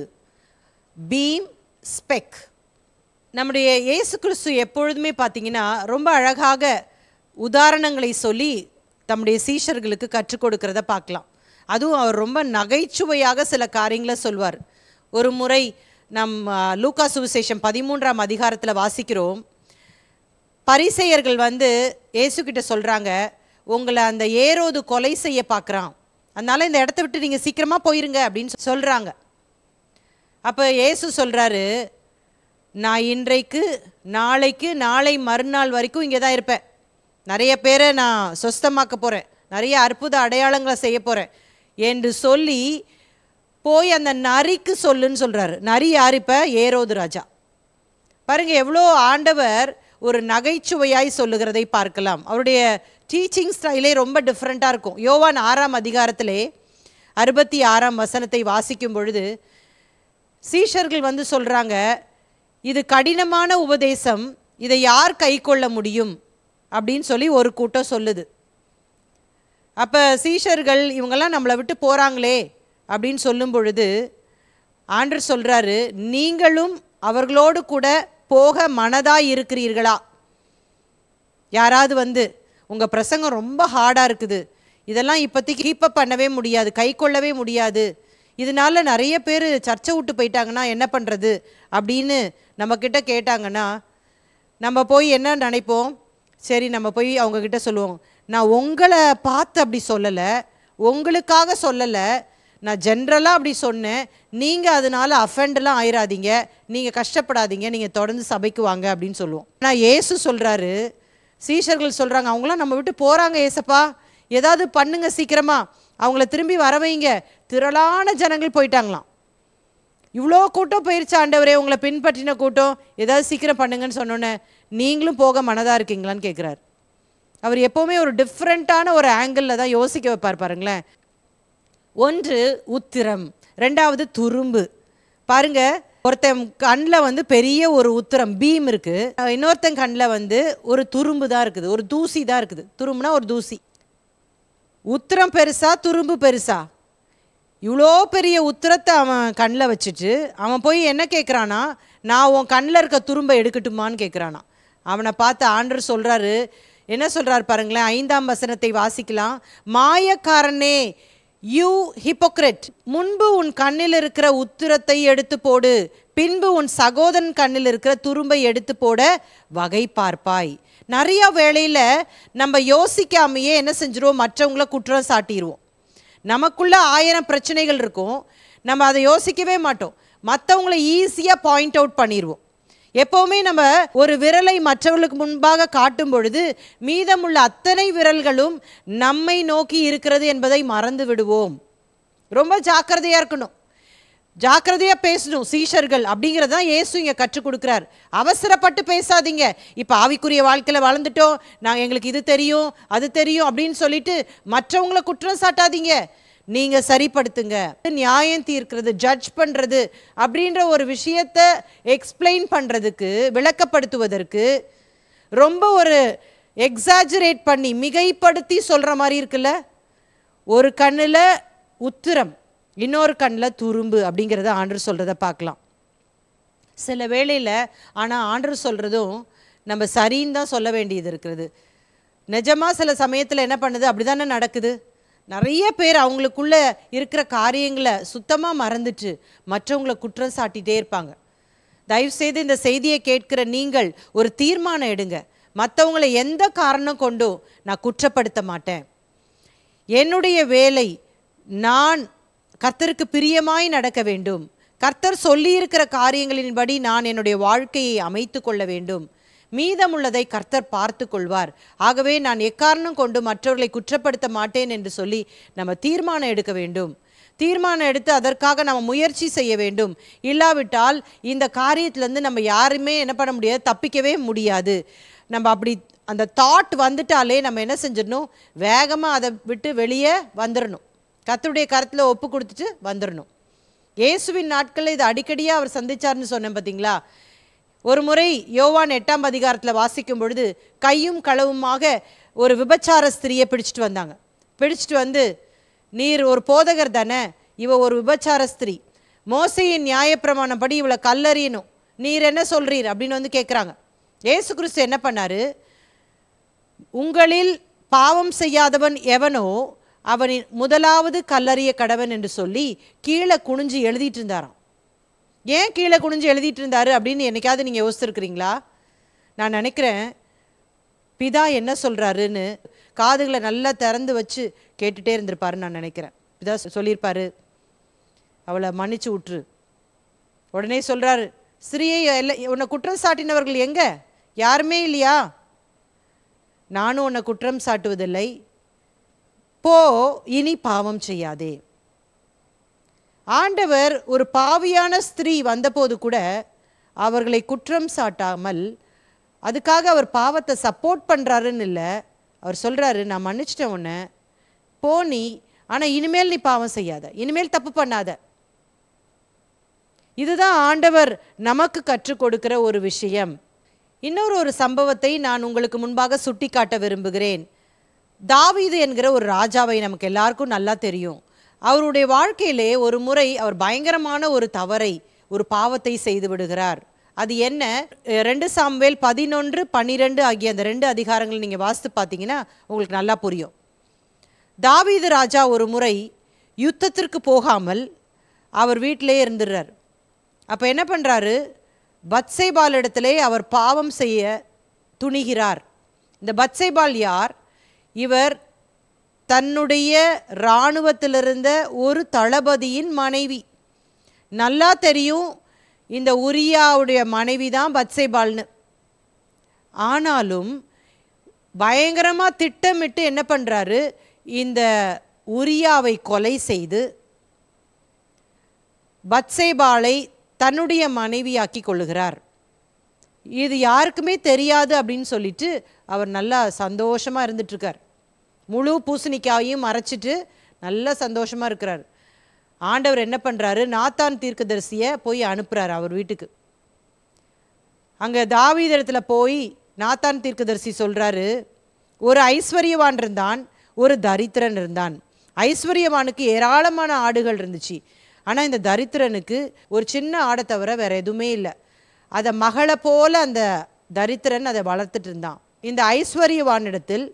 Beam, speck. நம்முடைய இயேசு கிறிஸ்து எப்பொழுதுமே பார்த்தீங்கன்னா ரொம்ப அழகாக உதாரணங்களை சொல்லி தம்முடைய சீஷர்களுக்கு கற்றுக் கொடுக்கிறத பார்க்கலாம். அதுவும் அவர் ரொம்ப நகைச்சுவையாக சில காரியங்களை சொல்வார். ஒரு முறை நம் லூக்கா சுவிசேஷம் 13ஆம் அதிகாரத்தில் வாசிக்கிறோம். பரிசேயர்கள் இயேசுக்கிட்ட சொல்கிறாங்க, உங்களை அந்த ஏரோது கொலை செய்ய பார்க்குறான், அதனால் இந்த இடத்த விட்டு நீங்கள் சீக்கிரமாக போயிருங்க அப்படின்னு சொல்கிறாங்க. அப்போ இயேசு சொல்கிறாரு, நான் இன்றைக்கு நாளைக்கு நாளை மறுநாள் வரைக்கும் இங்கே தான் இருப்பேன், நிறைய பேரை நான் சொஸ்தமாக்க போகிறேன், நிறைய அற்புத அடையாளங்களை செய்ய போகிறேன் என்று சொல்லி போய் அந்த நரிக்கு சொல்லுன்னு சொல்கிறாரு. நரி யார்? இப்போ ஏரோது ராஜா. பாருங்கள், எவ்வளோ ஆண்டவர் ஒரு நகைச்சுவையாய் சொல்லுகிறதை பார்க்கலாம். அவருடைய டீச்சிங் ஸ்டைலே ரொம்ப டிஃப்ரெண்ட்டாக இருக்கும். யோவான் 6ஆம் அதிகாரத்திலே 66ஆம் வசனத்தை வாசிக்கும் பொழுது சீஷர்கள் சொல்கிறாங்க, இது கடினமான உபதேசம், இதை யார் கை கொள்ள முடியும் அப்படின்னு சொல்லி ஒரு கூட்டம் சொல்லுது. அப்போ சீஷர்கள் இவங்கெல்லாம் நம்மளை விட்டு போகிறாங்களே அப்படின்னு சொல்லும் பொழுது ஆண்டவர் சொல்கிறாரு, நீங்களும் அவர்களோடு கூட போக மனதாக இருக்கிறீர்களா? யாராவது உங்கள் பிரசங்கம் ரொம்ப ஹார்டாக இருக்குது, இதெல்லாம் இப்போதைக்கு கீப்பப் பண்ணவே முடியாது, கை கொள்ளவே முடியாது, இதனால நிறைய பேர் சர்ச்சை விட்டு போயிட்டாங்கன்னா என்ன பண்ணுறது அப்படின்னு நம்மக்கிட்ட கேட்டாங்கன்னா நம்ம போய் என்ன நினைப்போம்? சரி, நம்ம போய் அவங்கக்கிட்ட சொல்லுவோம், நான் உங்களை பார்த்து அப்படி சொல்லலை, உங்களுக்காக சொல்லலை, நான் ஜென்ரலாக அப்படி சொன்னேன், நீங்கள் அதனால அஃபெண்டெலாம் ஆயிடாதீங்க, நீங்கள் கஷ்டப்படாதீங்க, நீங்கள் தொடர்ந்து சபைக்கு வாங்க அப்படின்னு சொல்லுவோம். ஆனால் இயேசு சொல்கிறாரு, சீஷர்கள் சொல்கிறாங்க, அவங்களாம் நம்ம விட்டு போகிறாங்க ஏசப்பா, ஏதாவது பண்ணுங்க சீக்கிரமாக, அவங்கள திரும்பி வர வைங்க. திரளான ஜனங்கள் போயிட்டாங்களாம். இவ்வளோ கூட்டம் போயிருச்சு ஆண்டவரே, உங்களை பின்பற்றின கூட்டம், ஏதாவது சீக்கிரம் பண்ணுங்கன்னு சொன்னோன்னே, நீங்களும் போக மனதாக இருக்கீங்களான்னு கேட்குறாரு. அவர் எப்போவுமே ஒரு டிஃப்ரெண்ட்டான ஒரு ஆங்கிளில் தான் யோசிக்க வைப்பார் பாருங்களேன். ஒன்று உத்திரம், ரெண்டாவது துரும்பு. பாருங்க, ஒருத்தன் கண்ணில் பெரிய ஒரு உத்திரம் பீம் இருக்குது, இன்னொருத்தன் கண்ணில் ஒரு துரும்பு தான் இருக்குது, ஒரு தூசி தான் இருக்குது. துரும்புனா ஒரு தூசி. உத்திரம் பெருசா துரும்பு பெருசா? இவ்வளோ பெரிய உத்திரத்தை அவன் கண்ணில் வச்சுட்டு அவன் போய் என்ன கேட்குறானா, நான் உன் கண்ணில் இருக்க துரும்பை எடுக்கட்டுமான்னு கேட்குறானா. அவனை பார்த்து ஆண்டவர் சொல்கிறாரு, என்ன சொல்கிறார் பாருங்களேன், 5ஆம் வசனத்தை வாசிக்கலாம். மாயக்காரனே, யூ ஹிப்போக்ரெட், முன்பு உன் கண்ணில் இருக்கிற உத்திரத்தை எடுத்து போடு, பின்பு உன் சகோதரன் கண்ணில் இருக்கிற துரும்பை எடுத்து போட வகை பார்ப்பாய். நிறைய வேளையில் நம்ம யோசிக்காமையே என்ன செஞ்சிருவோம், மற்றவங்கள குற்றம் சாட்டிடுவோம். நமக்குள்ள 1000 பிரச்சனைகள் இருக்கும், நம்ம அதை யோசிக்கவே மாட்டோம், மற்றவங்கள ஈஸியாக பாயிண்ட் அவுட் பண்ணிடுவோம். எப்போவுமே நம்ம ஒரு விரலை மற்றவர்களுக்கு முன்பாக காட்டும் பொழுது மீதமுள்ள அத்தனை விரல்களும் நம்மை நோக்கி இருக்கிறது என்பதை மறந்து விடுவோம். ரொம்ப ஜாக்கிரதையாக இருக்கணும், ஜாக்கிரதையாக பேசணும் சீஷர்கள். அப்படிங்கிறது தான் இயேசு இங்கே கற்றுக் கொடுக்குறார். அவசரப்பட்டு பேசாதீங்க. இப்போ ஆவிக்குரிய வாழ்க்கையில் வளர்ந்துட்டோம், எங்களுக்கு இது தெரியும் அது தெரியும் அப்படின்னு சொல்லிட்டு மற்றவங்களை குற்றம் சாட்டாதீங்க, நீங்கள் சரிப்படுத்துங்க. நியாயம் தீர்க்கிறது, ஜட்ஜ் பண்ணுறது அப்படின்ற ஒரு விஷயத்தை எக்ஸ்பிளைன் பண்ணுறதுக்கு, விளக்கப்படுத்துவதற்கு ரொம்ப ஒரு எக்ஸாஜரேட் பண்ணி மிகைப்படுத்தி சொல்கிற மாதிரி இருக்குல்ல. ஒரு கண்ணில் உத்திரம், இன்னொரு கண்ணில் துரும்பு அப்படிங்கிறத ஆண்டவர் சொல்கிறத பார்க்கலாம் சில வேளையில். ஆனால் ஆண்டவர் சொல்கிறதும் நம்ம சரின்னு தான் சொல்ல வேண்டியது இருக்கிறது. நிஜமாக சில சமயத்தில் என்ன பண்ணுது, அப்படி தானே நடக்குது. நிறைய பேர் அவங்களுக்குள்ள இருக்கிற காரியங்களை சுத்தமாக மறந்துட்டு மற்றவங்களை குற்றம் சாட்டிகிட்டே இருப்பாங்க. தயவுசெய்து இந்த செய்தியை கேட்கிற நீங்கள் ஒரு தீர்மானம் எடுங்க, மற்றவங்களை எந்த காரணம் கொண்டும் நான் குற்றப்படுத்த மாட்டேன். என்னுடைய வேலை, நான் கர்த்தருக்கு பிரியமாய் நடக்க வேண்டும், கர்த்தர் சொல்லியிருக்கிற காரியங்களின்படி நான் என்னுடைய வாழ்க்கையை அமைத்து கொள்ள வேண்டும், மீதமுள்ளதை கர்த்தர் பார்த்து கொள்வார், ஆகவே நான் எக்காரணம் கொண்டு மற்றவர்களை குற்றப்படுத்த மாட்டேன் என்று சொல்லி நம்ம தீர்மானம் எடுக்க வேண்டும். தீர்மானம் எடுத்து அதற்காக நம்ம முயற்சி செய்ய வேண்டும். இல்லாவிட்டால் இந்த காரியத்திலேருந்து நம்ம யாருமே என்ன பண்ண முடியாது, தப்பிக்கவே முடியாது. நம்ம அப்படி அந்த தாட் வந்துட்டாலே நம்ம என்ன செஞ்சிடணும், வேகமாக அதை விட்டு வெளியே வந்துடணும், கர்த்தருடைய கருத்தில் ஒப்பு கொடுத்துட்டு வந்துடணும். இயேசுவின் நாட்களில் இது அடிக்கடியாக அவர் சந்திச்சார்னு சொன்னேன் பார்த்தீங்களா. ஒரு முறை யோவான் 8ஆம் அதிகாரத்தில் வாசிக்கும் பொழுது கையும் களவுமாக ஒரு விபச்சார ஸ்திரியை பிடிச்சிட்டு வந்தாங்க. பிடிச்சிட்டு வந்து, நீர் ஒரு போதகர் தானே, இவ ஒரு விபச்சார ஸ்திரீ, மோசேயின் நியாயப்பிரமாணம் படி இவளை கல்லறியணும், நீர் என்ன சொல்றீர் அப்படின்னு கேட்குறாங்க. இயேசு கிறிஸ்து என்ன பண்ணாரு, உங்களில் பாவம் செய்யாதவன் எவனோ அவனின் முதலாவது கல்லறிய கடவன் என்று சொல்லி கீழே குனிஞ்சு எழுதிட்டு இருந்தாராம். ஏன் கீழே குனிஞ்சு எழுதிட்டு இருந்தாரு அப்படின்னு என்னைக்காவது நீங்கள் யோசிச்சிருக்கிறீங்களா? நான் நினைக்கிறேன் பிதா என்ன சொல்கிறாருன்னு காதுகளை நல்லா திறந்து வச்சு கேட்டுகிட்டே இருந்திருப்பாருன்னு நான் நினைக்கிறேன். பிதா சொல்லியிருப்பாரு, அவளை மன்னிச்சு விட்டுரு. உடனே சொல்கிறாரு, ஸ்திரீயை உன்னை குற்றம் சாட்டினவர்கள் எங்க, யாருமே இல்லையா? நானும் உன்னை குற்றம் சாட்டுவதில்லை, போ, இனி பாவம் செய்யாதே. ஆண்டவர் ஒரு பாவியான ஸ்திரீ வந்தபோது கூட அவர்களை குற்றம் சாட்டாமல், அதுக்காக அவர் பாவத்தை சப்போர்ட் பண்ணுறாருன்னு இல்லை, அவர் சொல்கிறாரு, நான் மன்னிச்சிட்டேன் உன்னை, போ நீ, ஆனால் இனிமேல் நீ பாவம் செய்யாத, இனிமேல் தப்பு பண்ணாத. இதுதான் ஆண்டவர் நமக்கு கற்றுக் கொடுக்கிற ஒரு விஷயம். இன்னொரு சம்பவத்தை நான் உங்களுக்கு முன்பாக சுட்டி காட்ட விரும்புகிறேன். தாவீது என்கிற ஒரு ராஜாவை நமக்கு எல்லாருக்கும் நல்லா தெரியும். அவருடைய வாழ்க்கையிலே ஒரு முறை அவர் பயங்கரமான ஒரு தவறை, ஒரு பாவத்தை செய்து விடுகிறார். அது என்ன? 2 சாமுவேல் 11, 12 ஆகிய அந்த 2 அதிகாரங்கள் நீங்கள் வாசித்து பார்த்தீங்கன்னா உங்களுக்கு நல்லா புரியும். தாவீது ராஜா ஒரு முறை யுத்தத்திற்கு போகாமல் அவர் வீட்டிலே இருந்துடுறார். அப்போ என்ன பண்ணுறாரு, பத்சேபால் இடத்திலே அவர் பாவம் செய்ய துணிகிறார். இந்த பத்சேபால் யார்? இவர் தன்னுடைய இராணுவத்தில் இருந்த ஒரு தளபதியின் மனைவி. நல்லா தெரியும் இந்த உரியாவுடைய மனைவி தான் பத்சேபாள்னு. ஆனாலும் பயங்கரமாக திட்டமிட்டு என்ன பண்ணுறாரு, இந்த உரியாவை கொலை செய்து பத்சேபாளை தன்னுடைய மனைவியாக்கி கொள்ளுகிறார். இது யாருக்குமே தெரியாது அப்படின்னு சொல்லிட்டு அவர் நல்லா சந்தோஷமாக இருந்துட்டுருக்கார். முழு பூசணிக்காயையும் மறைச்சிட்டு நல்லா சந்தோஷமாக இருக்கிறார். ஆண்டவர் என்ன பண்ணுறாரு, நாத்தான் தீர்க்கதரிசியை போய் அனுப்புகிறார் அவர் வீட்டுக்கு. அங்கே தாவீதிடத்துல போய் நாத்தான் தீர்க்கதரிசி சொல்கிறாரு, ஒரு ஐஸ்வர்யவான் இருந்தான், ஒரு தரித்திரன் இருந்தான். ஐஸ்வர்யவானுக்கு ஏராளமான ஆடுகள் இருந்துச்சு. ஆனால் இந்த தரித்திரனுக்கு ஒரு சின்ன ஆடை தவிர வேறு எதுவுமே இல்லை. அதை மகளை போல அந்த தரித்திரன் அதை வளர்த்துட்டு இருந்தான். இந்த ஐஸ்வர்யவானிடத்தில்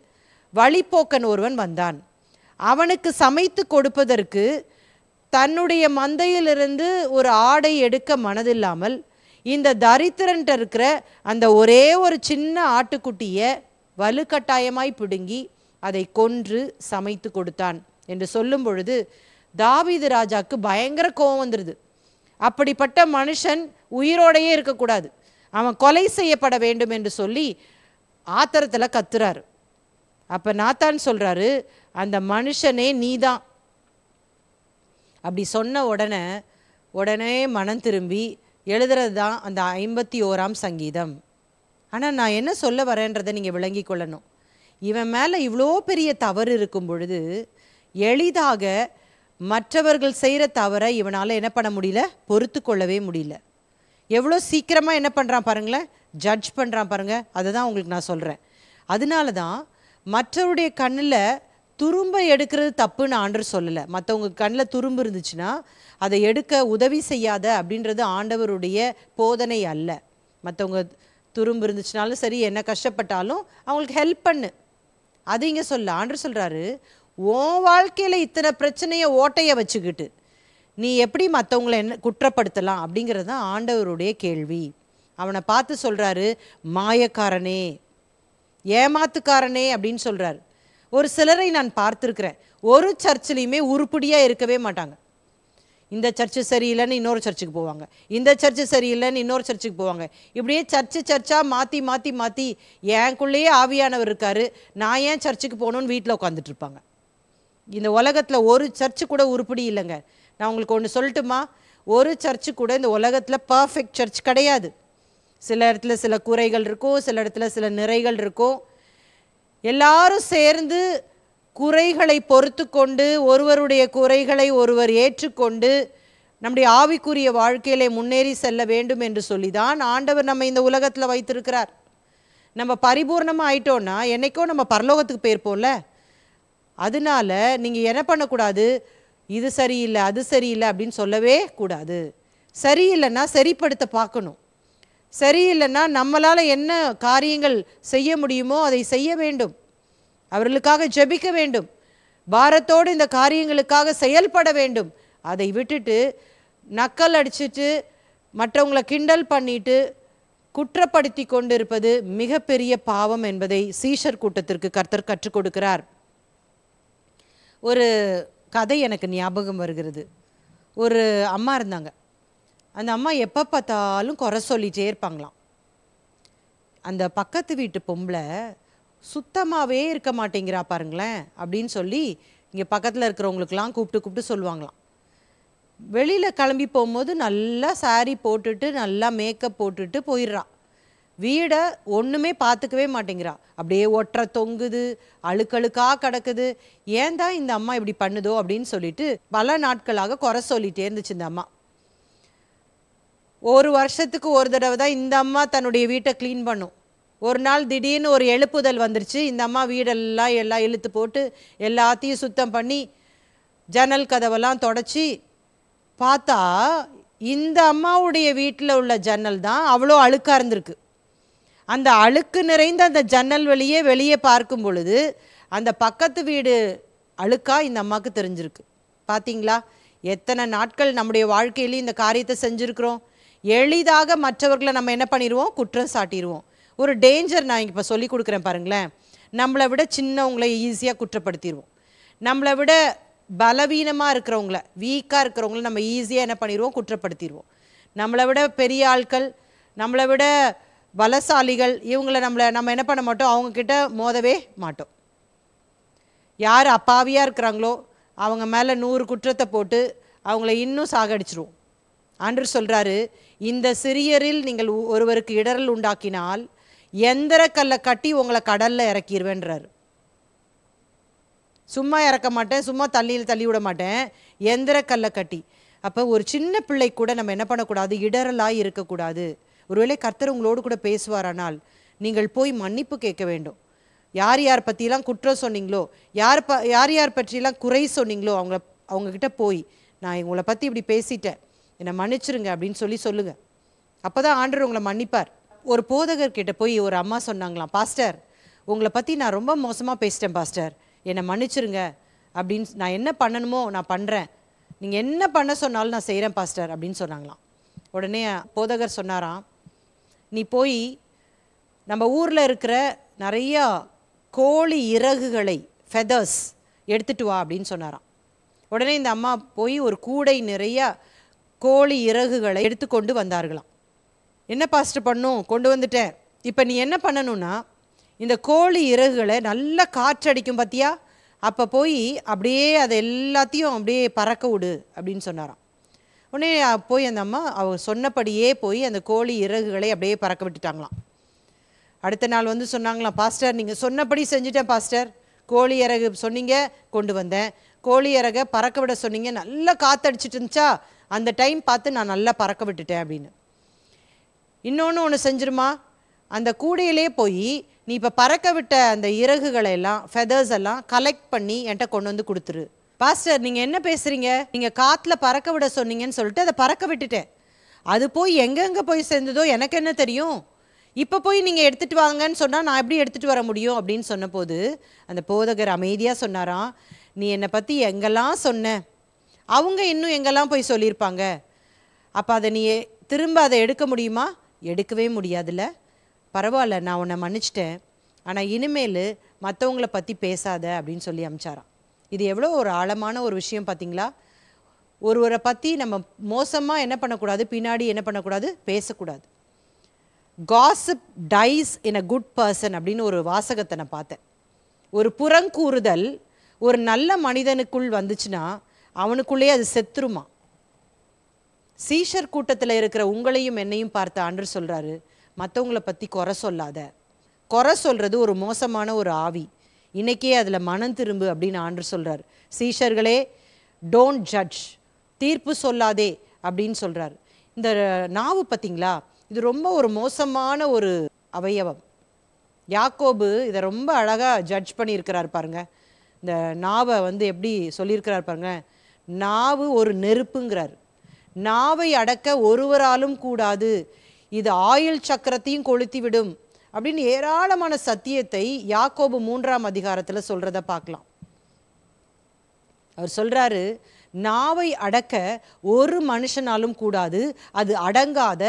வழிப்போக்கன் ஒருவன் வந்தான். அவனுக்கு சமைத்து கொடுப்பதற்கு தன்னுடைய மந்தையிலிருந்து ஒரு ஆடை எடுக்க மனதில்லாமல் இந்த தரித்திரன்ட்ட இருக்கிற அந்த ஒரே ஒரு சின்ன ஆட்டுக்குட்டியை வலுக்கட்டாயமாய் பிடுங்கி அதை கொன்று சமைத்து கொடுத்தான் என்று சொல்லும் பொழுது தாவீது ராஜாக்கு பயங்கர கோபம் வந்துடுது. அப்படிப்பட்ட மனுஷன் உயிரோடையே இருக்கக்கூடாது, அவன் கொலை செய்யப்பட வேண்டும் என்று சொல்லி ஆத்திரத்தில் கத்துறாரு. அப்போ நாத்தான் சொல்கிறாரு, அந்த மனுஷனே நீதான். அப்படி சொன்ன உடனே மனம் திரும்பி எழுதுறது தான் அந்த 51ஆம் சங்கீதம். ஆனால் நான் என்ன சொல்ல வரேன்றதை நீங்கள் விளங்கி கொள்ளணும். இவன் மேலே இவ்வளோ பெரிய தவறு இருக்கும் பொழுது எளிதாக மற்றவர்கள் செய்கிற தவறை இவனால் என்ன பண்ண முடியல, பொறுத்து கொள்ளவே முடியல. எவ்வளோ சீக்கிரமாக என்ன பண்ணுறான் பாருங்களேன், ஜட்ஜ் பண்ணுறான் பாருங்கள். அதை தான் உங்களுக்கு நான் சொல்கிறேன். அதனால தான் மற்றவருடைய கண்ணில் துரும்ப எடுக்கிறது தப்புன்னு ஆண்டவர் சொல்லலை. மற்றவங்க கண்ணில் துரும்பு இருந்துச்சுன்னா அதை எடுக்க உதவி செய்யாத அப்படின்றது ஆண்டவருடைய போதனை அல்ல. மற்றவங்க துரும்பு இருந்துச்சுனாலும் சரி, என்ன கஷ்டப்பட்டாலும் அவங்களுக்கு ஹெல்ப் பண்ணு, அது இங்கே சொல்ல. ஆண்டவர் சொல்கிறாரு, உன் வாழ்க்கையில் இத்தனை பிரச்சனையை ஓட்டையை வச்சுக்கிட்டு நீ எப்படி மற்றவங்களை என்ன குற்றப்படுத்தலாம் அப்படிங்கிறது தான் ஆண்டவருடைய கேள்வி. அவனை பார்த்து சொல்கிறாரு, மாயக்காரனே, ஏமாத்துக்காரனே அப்படின்னு சொல்கிறார். ஒரு சிலரை நான் பார்த்துருக்கிறேன், ஒரு சர்ச்சிலையுமே உருப்படியாக இருக்கவே மாட்டாங்க. இந்த சர்ச்சு சரியில்லைன்னு இன்னொரு சர்ச்சுக்கு போவாங்க, இந்த சர்ச்சு சரியில்லைன்னு இன்னொரு சர்ச்சுக்கு போவாங்க. இப்படியே சர்ச்சாக மாற்றி மாற்றி மாற்றி எனக்குள்ளேயே ஆவியானவர் இருக்கார், நான் ஏன் சர்ச்சுக்கு போகணுன்னு வீட்டில் உட்காந்துட்டு இருப்பாங்க. இந்த உலகத்தில் ஒரு சர்ச்சு கூட உருப்படி இல்லைங்க. நான் உங்களுக்கு ஒன்று சொல்லட்டுமா, ஒரு சர்ச்சு கூட இந்த உலகத்தில் பர்ஃபெக்ட் சர்ச் கிடையாது. சில இடத்துல சில குறைகள் இருக்கும், சில இடத்துல சில நிறைகள் இருக்கும். எல்லாரும் சேர்ந்து குறைகளை பொறுத்து கொண்டு ஒருவருடைய குறைகளை ஒருவர் ஏற்றுக்கொண்டு நம்முடைய ஆவிக்குரிய வாழ்க்கையிலே முன்னேறி செல்ல வேண்டும் என்று சொல்லி தான் ஆண்டவர் நம்ம இந்த உலகத்தில் வைத்திருக்கிறார். நம்ம பரிபூர்ணமாக ஆயிட்டோன்னா என்னைக்கோ நம்ம பரலோகத்துக்கு போயிருப்போம்ல. அதனால நீங்கள் என்ன பண்ணக்கூடாது, இது சரியில்லை அது சரியில்லை அப்படின்னு சொல்லவே கூடாது. சரியில்லைன்னா சரிப்படுத்த பார்க்கணும். சரியில்லைன்னா நம்மளால் என்ன காரியங்கள் செய்ய முடியுமோ அதை செய்ய வேண்டும். அவர்களுக்காக ஜெபிக்க வேண்டும், பாரத்தோடு இந்த காரியங்களுக்காக செயல்பட வேண்டும். அதை விட்டுட்டு நக்கல் அடிச்சுட்டு மற்றவங்களை கிண்டல் பண்ணிட்டு குற்றப்படுத்தி கொண்டிருப்பது மிகப்பெரிய பாவம் என்பதை சீஷர் கூட்டத்திற்கு கர்த்தர் கற்றுக் கொடுக்கிறார். ஒரு கதை எனக்கு ஞாபகம் வருகிறது. ஒரு அம்மா இருந்தாங்க. அந்த அம்மா எப்போ பார்த்தாலும் குறை சொல்லிகிட்டே இருப்பாங்களாம். அந்த பக்கத்து வீட்டு பொம்பளை சுத்தமாகவே இருக்க மாட்டேங்கிறா பாருங்களேன் அப்படின்னு சொல்லி இங்கே பக்கத்தில் இருக்கிறவங்களுக்கெல்லாம் கூப்பிட்டு சொல்லுவாங்களாம். வெளியில் கிளம்பி போகும்போது நல்லா சாரீ போட்டுட்டு நல்லா மேக்கப் போட்டுட்டு போயிடுறா. வீடை ஒன்றுமே பார்த்துக்கவே மாட்டேங்கிறா, அப்படியே ஒற்றை தொங்குது, அழுக்கழுக்காக கிடக்குது. ஏன் தான் இந்த அம்மா இப்படி பண்ணுதோ அப்படின்னு சொல்லிட்டு பல நாட்களாக குறை சொல்லிகிட்டே இருந்துச்சு இந்த அம்மா. ஒரு வருஷத்துக்கு ஒரு தடவை தான் இந்த அம்மா தன்னுடைய வீட்டை க்ளீன் பண்ணும். ஒரு நாள் திடீர்னு ஒரு எழுப்புதல் வந்துருச்சு. இந்த அம்மா வீடெல்லாம் இழுத்து போட்டு எல்லாத்தையும் சுத்தம் பண்ணி ஜன்னல் கதவெல்லாம் தொடச்சி பார்த்தா இந்த அம்மாவுடைய வீட்டில் உள்ள ஜன்னல் தான் அவ்வளோ அழுக்காக இருந்திருக்கு. அந்த அழுக்கு நிறைந்த அந்த ஜன்னல் வெளியே பார்க்கும் பொழுது அந்த பக்கத்து வீடு அழுக்கா இந்த அம்மாவுக்கு தெரிஞ்சிருக்கு. பார்த்தீங்களா, எத்தனை நாட்கள் நம்முடைய வாழ்க்கையிலேயும் இந்த காரியத்தை செஞ்சுருக்கிறோம். எளிதாக மற்றவர்களை நம்ம என்ன பண்ணிடுவோம், குற்றம் சாட்டிடுவோம். ஒரு டேஞ்சர் நான் இப்போ சொல்லி கொடுக்குறேன் பாருங்களேன். நம்மளை விட சின்னவங்களை ஈஸியாக குற்றப்படுத்திடுவோம். நம்மளை விட பலவீனமாக இருக்கிறவங்கள, வீக்காக இருக்கிறவங்கள நம்ம ஈஸியாக என்ன பண்ணிடுவோம், குற்றப்படுத்திடுவோம். நம்மளை விட பெரிய ஆட்கள், நம்மளை விட பலசாலிகள், இவங்களை நம்ம என்ன பண்ண மாட்டோம், அவங்கக்கிட்ட மோதவே மாட்டோம். யார் அப்பாவியாக இருக்கிறாங்களோ அவங்க மேலே 100 குற்றத்தை போட்டு அவங்கள இன்னும் சாகடிச்சிருவோம். ஆண்டவர் சொல்கிறாரு, இந்த சிறியரில் நீங்கள் ஒருவருக்கு இடரல் உண்டாக்கினால் எந்திர கல்லை கட்டி உங்களை கடலில் இறக்கிடுவேன்றாரு. சும்மா இறக்க மாட்டேன், சும்மா தள்ளியில் தள்ளி விட மாட்டேன், எந்திர கல்லை கட்டி. அப்போ ஒரு சின்ன பிள்ளை கூட நம்ம என்ன பண்ணக்கூடாது, இடரலாக இருக்கக்கூடாது. ஒருவேளை கர்த்தர் உங்களோடு கூட பேசுவாரானால் நீங்கள் போய் மன்னிப்பு கேட்க வேண்டும். யார் யார் பற்றிலாம் குற்றம் சொன்னீங்களோ, யார் யார் பற்றிலாம் குறை சொன்னீங்களோ அவங்கக்கிட்ட போய், நான் உங்களை பற்றி இப்படி பேசிட்டேன், என்னை மன்னிச்சிருங்க அப்படின்னு சொல்லுங்கள். அப்போ தான் ஆண்டவர் உங்களை மன்னிப்பார். ஒரு போதகர்கிட்ட போய் ஒரு அம்மா சொன்னாங்களாம், பாஸ்டர் உங்களை பற்றி நான் ரொம்ப மோசமாக பேசிட்டேன் பாஸ்டர், என்னை மன்னிச்சிருங்க அப்படின்னு, நான் என்ன பண்ணணுமோ நான் பண்ணுறேன், நீங்கள் என்ன பண்ண சொன்னாலும் நான் செய்கிறேன் பாஸ்டர் அப்படின்னு சொன்னாங்களாம். உடனே போதகர் சொன்னாராம், நீ போய் நம்ம ஊரில் இருக்கிற நிறையா கோழி இறகுகளை, ஃபெதர்ஸ் எடுத்துகிட்டு வா அப்படின்னு சொன்னாராம். உடனே இந்த அம்மா போய் ஒரு கூடை நிறைய கோழி இறகுகளை எடுத்துக்கொண்டு வந்தார்களாம். என்ன பாஸ்டர் பண்ணும், கொண்டு வந்துட்டேன், இப்போ நீ என்ன பண்ணணும்னா இந்த கோழி இறகுகளை நல்லா காற்றடிக்கும் பார்த்தியா, அப்போ போய் அப்படியே அதை எல்லாத்தையும் அப்படியே பறக்க விடு அப்படின்னு சொன்னாராம். உடனே போய் அந்த அம்மா அவர் சொன்னபடியே போய் அந்த கோழி இறகுகளை அப்படியே பறக்க விட்டுட்டாங்களாம். அடுத்த நாள் வந்து சொன்னாங்களாம், பாஸ்டர் நீங்கள் சொன்னபடி செஞ்சுட்டேன் பாஸ்டர், கோழி இறகு சொன்னீங்க கொண்டு வந்தேன், கோழி இறகை பறக்க விட சொன்னீங்க, நல்லா காற்றடிச்சிட்டு இருந்துச்சா, அந்த டைம் பார்த்து நான் நல்லா பறக்க விட்டுட்டேன் அப்படின்னு. இன்னொன்று செஞ்சிருமா, அந்த கூடையிலே போய் நீ இப்போ பறக்க விட்ட அந்த இறகுகளை எல்லாம், ஃபெதர்ஸ் எல்லாம் கலெக்ட் பண்ணி என்கிட்ட கொண்டு வந்து கொடுத்துரு. பாஸ்டர் நீங்கள் என்ன பேசுகிறீங்க, நீங்கள் காற்றுல பறக்க விட சொன்னீங்கன்னு சொல்லிட்டு அதை பறக்க விட்டுட்டேன், அது போய் எங்கெங்கே போய் சேர்ந்ததோ எனக்கு என்ன தெரியும், இப்போ போய் நீங்கள் எடுத்துகிட்டு வாங்கன்னு சொன்னால் நான் எப்படி எடுத்துகிட்டு வர முடியும் அப்படின்னு சொன்னபோது அந்த போதகர் அமைதியாக சொன்னாராம், நீ என்னை பற்றி எங்கெல்லாம் சொன்ன, அவங்க இன்னும் எங்கெல்லாம் போய் சொல்லியிருப்பாங்க, அப்போ அதை நீ திரும்ப அதை எடுக்க முடியுமா, எடுக்கவே முடியாதுல்ல, பரவாயில்ல நான் உன்னை மன்னிச்சிட்டேன், ஆனால் இனிமேல் மற்றவங்கள பற்றி பேசாத அப்படின்னு சொல்லி அனுப்பிச்சாராம். இது எவ்வளோ ஒரு ஆழமான ஒரு விஷயம் பார்த்தீங்களா. ஒருவரை பற்றி நம்ம மோசமாக என்ன பண்ணக்கூடாது, பின்னாடி என்ன பண்ணக்கூடாது, பேசக்கூடாது. gossip dies in a good person அப்படின்னு ஒரு வாசகத்தை நான் பார்த்தேன். ஒரு புறங்கூறுதல் ஒரு நல்ல மனிதனுக்குள் வந்துச்சுன்னா அவனுக்குள்ளே அது செத்துருமா. சீஷர் கூட்டத்தில் இருக்கிற உங்களையும் என்னையும் பார்த்து ஆண்டவர் சொல்கிறாரு, மற்றவங்கள பற்றி குறை சொல்லாத. குறை சொல்கிறது ஒரு மோசமான ஒரு ஆவி, இன்றைக்கே அதில் மனம் திரும்பு அப்படின்னு ஆண்டவர் சொல்கிறார். சீஷர்களே டோன்ட் ஜட்ஜ், தீர்ப்பு சொல்லாதே அப்படின்னு சொல்கிறார். இந்த நாவு பார்த்தீங்களா, இது ரொம்ப ஒரு மோசமான ஒரு அவயவம். யாக்கோபு இதை ரொம்ப அழகாக ஜட்ஜ் பண்ணியிருக்கிறார் பாருங்க. இந்த நாவை வந்து எப்படி சொல்லியிருக்கிறார் பாருங்க, நாவு ஒரு நெருப்புங்கிறார், நாவை அடக்க ஒருவராலும் கூடாது, இது ஆயுள் சக்கரத்தையும் கொளுத்தி விடும் அப்படின்னு ஏராளமான சத்தியத்தை யாக்கோபு 3ஆம் அதிகாரத்தில் சொல்கிறத பார்க்கலாம். அவர் சொல்கிறாரு, நாவை அடக்க ஒரு மனுஷனாலும் கூடாது, அது அடங்காத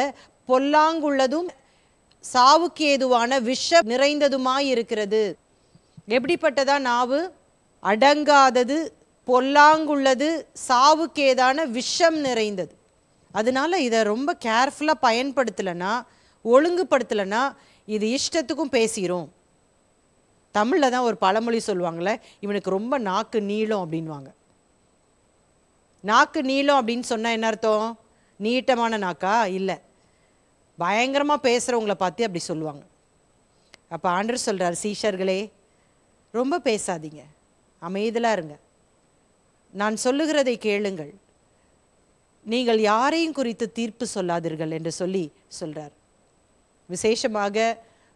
பொல்லாங்குள்ளதும் சாவுக்கு ஏதுவான விஷ நிறைந்ததுமாய் இருக்கிறது. எப்படிப்பட்டதா நாவு, அடங்காதது, பொல்லாங்குள்ளது, சாவுக்கேதான விஷம் நிறைந்தது. அதனால இதை ரொம்ப கேர்ஃபுல்லாக பயன்படுத்தலைன்னா, ஒழுங்குபடுத்தலைன்னா இது இஷ்டத்துக்கும் பேசிடும். தமிழில் தான் ஒரு பழமொழி சொல்லுவாங்களே, இவனுக்கு ரொம்ப நாக்கு நீளம் அப்படின்வாங்க. நாக்கு நீளம் அப்படின்னு சொன்னால் என்ன அர்த்தம், நீட்டமான நாக்கா இல்லை, பயங்கரமாக பேசுகிறவங்கள பார்த்து அப்படி சொல்லுவாங்க. அப்போ ஆண்டவர் சொல்கிறார், சீஷர்களே ரொம்ப பேசாதீங்க, அமைதியாக இருங்க, நான் சொல்லுகிறதை கேளுங்கள், நீங்கள் யாரையும் குறித்து தீர்ப்பு சொல்லாதீர்கள் என்று சொல்கிறார். விசேஷமாக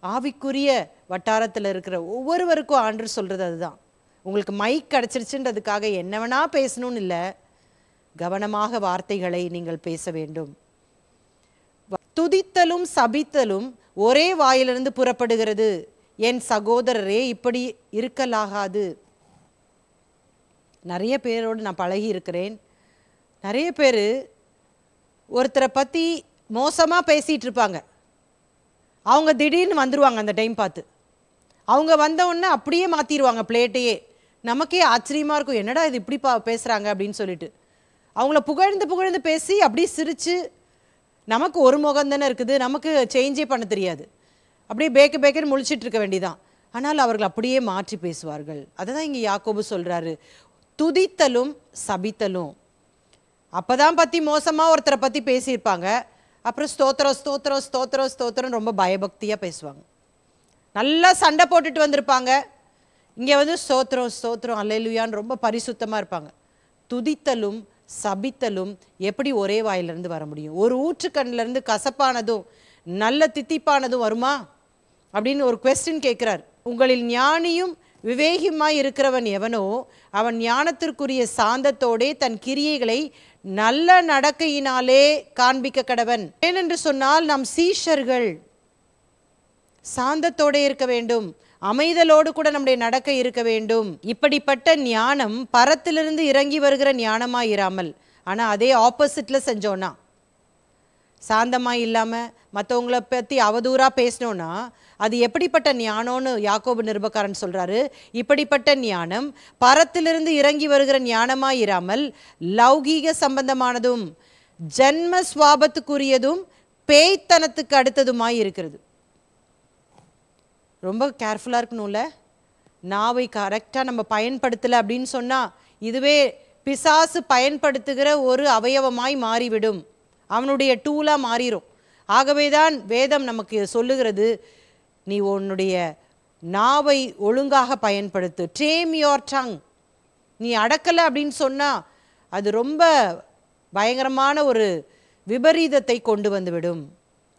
ஆவிக்குரிய வட்டாரத்தில் இருக்கிற ஒவ்வொருவருக்கும் ஆண்டவர் சொல்கிறது அதுதான். உங்களுக்கு மைக் கிடச்சிருச்சுன்றதுக்காக என்ன வேணா பேசணும்னு இல்லை, கவனமாக வார்த்தைகளை நீங்கள் பேச வேண்டும். துதித்தலும் சபித்தலும் ஒரே வாயிலிருந்து புறப்படுகிறது, என் சகோதரரே இப்படி இருக்கலாகாது. நிறைய பேரோடு நான் பழகி இருக்கிறேன். நிறைய பேர் ஒருத்தரை பற்றி மோசமாக பேசிகிட்டு இருப்பாங்க, அவங்க திடீர்னு வந்துடுவாங்க அந்த டைம் பார்த்து, அவங்க வந்தவுடனே அப்படியே மாற்றிடுவாங்க பிளேட்டையே, நமக்கே ஆச்சரியமாக இருக்கும், என்னடா இது இப்படி பேசுகிறாங்க அப்படின்னு சொல்லிட்டு. அவங்கள புகழ்ந்து புகழ்ந்து பேசி அப்படியே சிரித்து, நமக்கு ஒரு முகம் தானே இருக்குது, நமக்கு சேஞ்சே பண்ண தெரியாது, அப்படியே பேக்குன்னு முழிச்சிட்டு இருக்க வேண்டியதான். ஆனால் அவர்கள் அப்படியே மாற்றி பேசுவார்கள். அதை தான் இங்கே யாக்கோபு சொல்கிறாரு, துதித்தலும் சபித்தலும். அப்போ தான் பற்றி மோசமாக ஒருத்தரை பற்றி பேசியிருப்பாங்க, அப்புறம் ஸ்தோத்திரம் ஸ்தோத்திரம் ஸ்தோத்திரம் ஸ்தோத்திரம் ரொம்ப பயபக்தியாக பேசுவாங்க. நல்லா சண்டை போட்டுட்டு வந்திருப்பாங்க, இங்கே வந்து ஸ்தோத்திரம் ஸ்தோத்திரம் அல்லேலூயான்னு ரொம்ப பரிசுத்தமாக இருப்பாங்க. துதித்தலும் சபித்தலும் எப்படி ஒரே வாயிலிருந்து வர முடியும்? ஒரு ஊற்றுக்கண்ணிலேருந்து கசப்பானதும் நல்ல தித்திப்பானதும் வருமா அப்படின்னு ஒரு கொஸ்டின் கேட்குறார். உங்களில் ஞானியும் விவேகியுமாய் இருக்கிறவன் எவனோ அவன் ஞானத்திற்குரிய சாந்தத்தோடே தன் கிரியைகளை நல்ல நடக்கையினாலே காண்பிக்க கடவன். ஏனென்று சொன்னால் நாம் சீஷர்கள், சாந்தத்தோடு இருக்க வேண்டும், அமைதலோடு கூட நம்முடைய நடக்கை இருக்க வேண்டும். இப்படிப்பட்ட ஞானம் பரத்திலிருந்து இறங்கி வருகிற ஞானமாக இராமல், ஆனால் அதே ஆப்போசிட்டில் செஞ்சோன்னா, சாந்தமாக இல்லாமல் மற்றவங்கள பற்றி அவதூறாக பேசினோன்னா அது எப்படிப்பட்ட ஞானம்னு யாக்கோபு நிருபக்காரன் சொல்கிறாரு. இப்படிப்பட்ட ஞானம் பரத்திலிருந்து இறங்கி வருகிற ஞானமாக இராமல் லௌகீக சம்பந்தமானதும் ஜன்ம சுவாபத்துக்குரியதும் பேய்த்தனத்துக்கு அடுத்ததுமாய் இருக்கிறது. ரொம்ப கேர்ஃபுல்லாக இருக்கணும்ல. நாவை கரெக்டாக நம்ம பயன்படுத்தலை அப்படின்னு சொன்னால் இதுவே பிசாசு பயன்படுத்துகிற ஒரு அவயவமாய் மாறிவிடும், அவனுடைய டூலாக மாறிடும். ஆகவே தான் வேதம் நமக்கு சொல்லுகிறது, நீ உன்னுடைய நாவை ஒழுங்காக பயன்படுத்து, டேம் யோர் டங். நீ அடக்கலை அப்படின்னு சொன்னால் அது ரொம்ப பயங்கரமான ஒரு விபரீதத்தை கொண்டு வந்துவிடும்,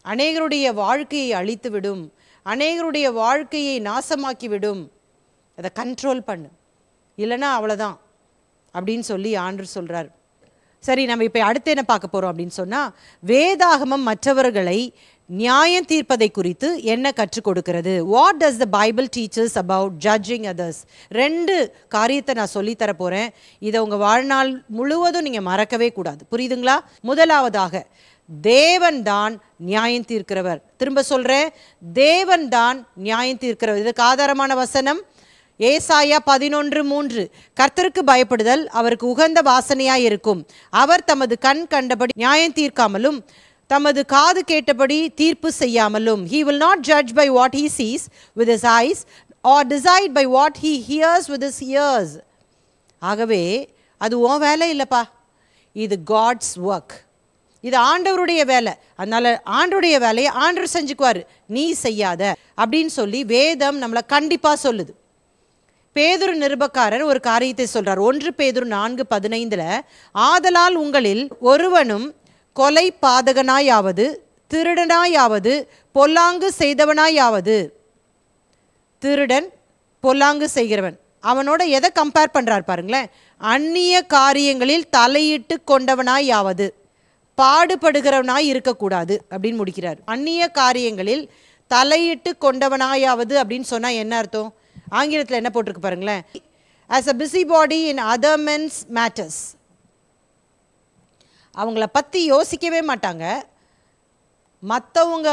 அநேகருடைய வாழ்க்கையை அழித்துவிடும், அநேகருடைய வாழ்க்கையை நாசமாக்கிவிடும். அதை கண்ட்ரோல் பண்ணு, இல்லைன்னா அவ்வளோதான் அப்படின்னு சொல்லி ஆண்டவர் சொல்கிறார். சரி, நம்ம இப்போ அடுத்து என்ன பார்க்க போகிறோம் அப்படின்னு சொன்னால், வேதாகமம் மற்றவர்களை நியாயம் தீர்ப்பதை குறித்து என்ன கற்றுக் கொடுக்கிறது? What does the Bible teachers about judging others? 2 காரியத்தை நான் சொல்லித்தர போகிறேன். இதை உங்கள் வாழ்நாள் முழுவதும் நீங்கள் மறக்கவே கூடாது, புரியுதுங்களா? முதலாவதாக, தேவன் தான் நியாயம் தீர்க்கிறவர். திரும்ப சொல்கிறேன், தேவன் தான் நியாயம் தீர்க்கிறவர். இதுக்கு ஆதாரமான வசனம் ஏசாயா 11:3. கர்த்தருக்கு பயப்படுதல் அவருக்கு உகந்த வாசனையாய் இருக்கும். அவர் தமது கண் கண்டபடி நியாயம் தீர்க்காமலும் தமது காது கேட்டபடி தீர்ப்பு செய்யாமலும். He will not judge by what he sees with his eyes or decide by what he hears with his ears. ஆகவே அது உன் வேலை இல்லைப்பா, இது காட்ஸ் ஒர்க், இது ஆண்டவருடைய வேலை. அதனால ஆண்டவருடைய வேலையை ஆண்டவர் செஞ்சுக்குவார், நீ செய்யாத அப்படின்னு சொல்லி வேதம் நம்மளை கண்டிப்பாக சொல்லுது. பேதுரு நிருபக்காரர் ஒரு காரியத்தை சொல்றார். 1 பேதுரு 4:15, ஆதலால் உங்களில் ஒருவனும் கொலை பாதகனாயாவது திருடனாயாவது பொல்லாங்கு செய்தவனாயாவது, திருடன் பொல்லாங்கு செய்கிறவன், அவனோட எதை கம்பேர் பண்ணுறார் பாருங்களேன், அந்நிய காரியங்களில் தலையிட்டு கொண்டவனாயாவது பாடுபடுகிறவனாய் இருக்கக்கூடாது அப்படின்னு முடிக்கிறார். அந்நிய காரியங்களில் தலையிட்டு கொண்டவனாயாவது அப்படின்னு சொன்னால் என்ன அர்த்தம்? ஆங்கிலத்தில் என்ன போட்டிருக்கு பாருங்களேன், as a busybody in other men's matters. அவங்கள பற்றி யோசிக்கவே மாட்டாங்க, மற்றவங்க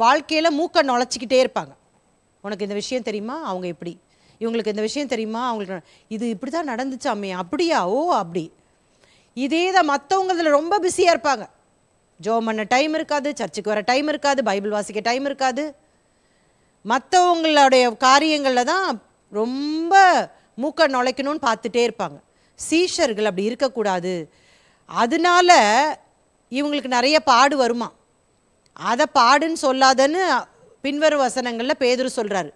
வாழ்க்கையில் மூக்கை நுழைச்சிக்கிட்டே இருப்பாங்க. உனக்கு இந்த விஷயம் தெரியுமா, அவங்க இப்படி, இவங்களுக்கு இந்த விஷயம் தெரியுமா, அவங்களுக்கு இது இப்படி தான் நடந்துச்சாமே, அப்படியா, ஓ அப்படி. இதே தான் மற்றவங்களதில் ரொம்ப பிஸியாக இருப்பாங்க. ஜோம் பண்ண டைம் இருக்காது, சர்ச்சுக்கு வர டைம் இருக்காது, பைபிள் வாசிக்க டைம் இருக்காது, மற்றவங்களுடைய காரியங்களில் தான் ரொம்ப மூக்கை நுழைக்கணும்னு பார்த்துட்டே இருப்பாங்க. சீஷர்கள் அப்படி இருக்கக்கூடாது. அதனால இவங்களுக்கு நிறைய பாடு வருமா, அதை பாடுன்னு சொல்லாதன்னு பின்வரும் வசனங்களில் பேதுரு சொல்கிறாரு.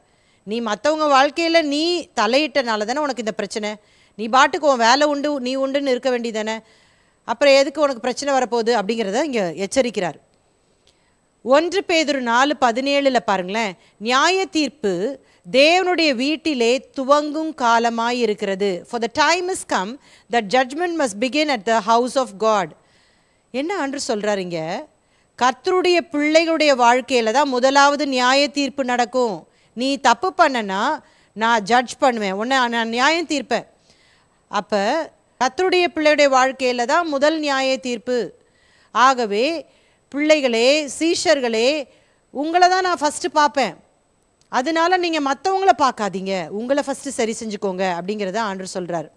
நீ மற்றவங்க வாழ்க்கையில் நீ தலையிட்டனால தானே உனக்கு இந்த பிரச்சனை, நீ பாட்டுக்கு உன் வேலை உண்டு நீ உண்டுன்னு இருக்க வேண்டியதானே, அப்புறம் எதுக்கு உனக்கு பிரச்சனை வரப்போகுது அப்படிங்கிறத இங்கே எச்சரிக்கிறார். 1 பேதுரு 4:17 பாருங்களேன், நியாய தீர்ப்பு தேவனுடைய வீட்டிலே துவங்கும் காலமாய் இருக்கிறது. For the time is come that judgment must begin at the house of God. என்ன ஆண்டு சொல்கிறார் இங்கே, கர்த்தருடைய பிள்ளைகளுடைய வாழ்க்கையில் தான் முதலாவது நியாய தீர்ப்பு நடக்கும். நீ தப்பு பண்ணனா நான் ஜட்ஜ் பண்ணுவேன், உன்னை நான் நியாயம் தீர்ப்பேன். அப்போ கர்த்தருடைய பிள்ளையுடைய வாழ்க்கையில் தான் முதல் நியாய தீர்ப்பு. ஆகவே பிள்ளைகளே, சீஷர்களே, உங்களை தான் நான் ஃபஸ்ட்டு பார்ப்பேன். அதனால நீங்கள் மற்றவங்கள பார்க்காதீங்க, உங்களை ஃபஸ்ட்டு சரி செஞ்சுக்கோங்க அப்படிங்கிறத ஆண்டவர் சொல்கிறார்.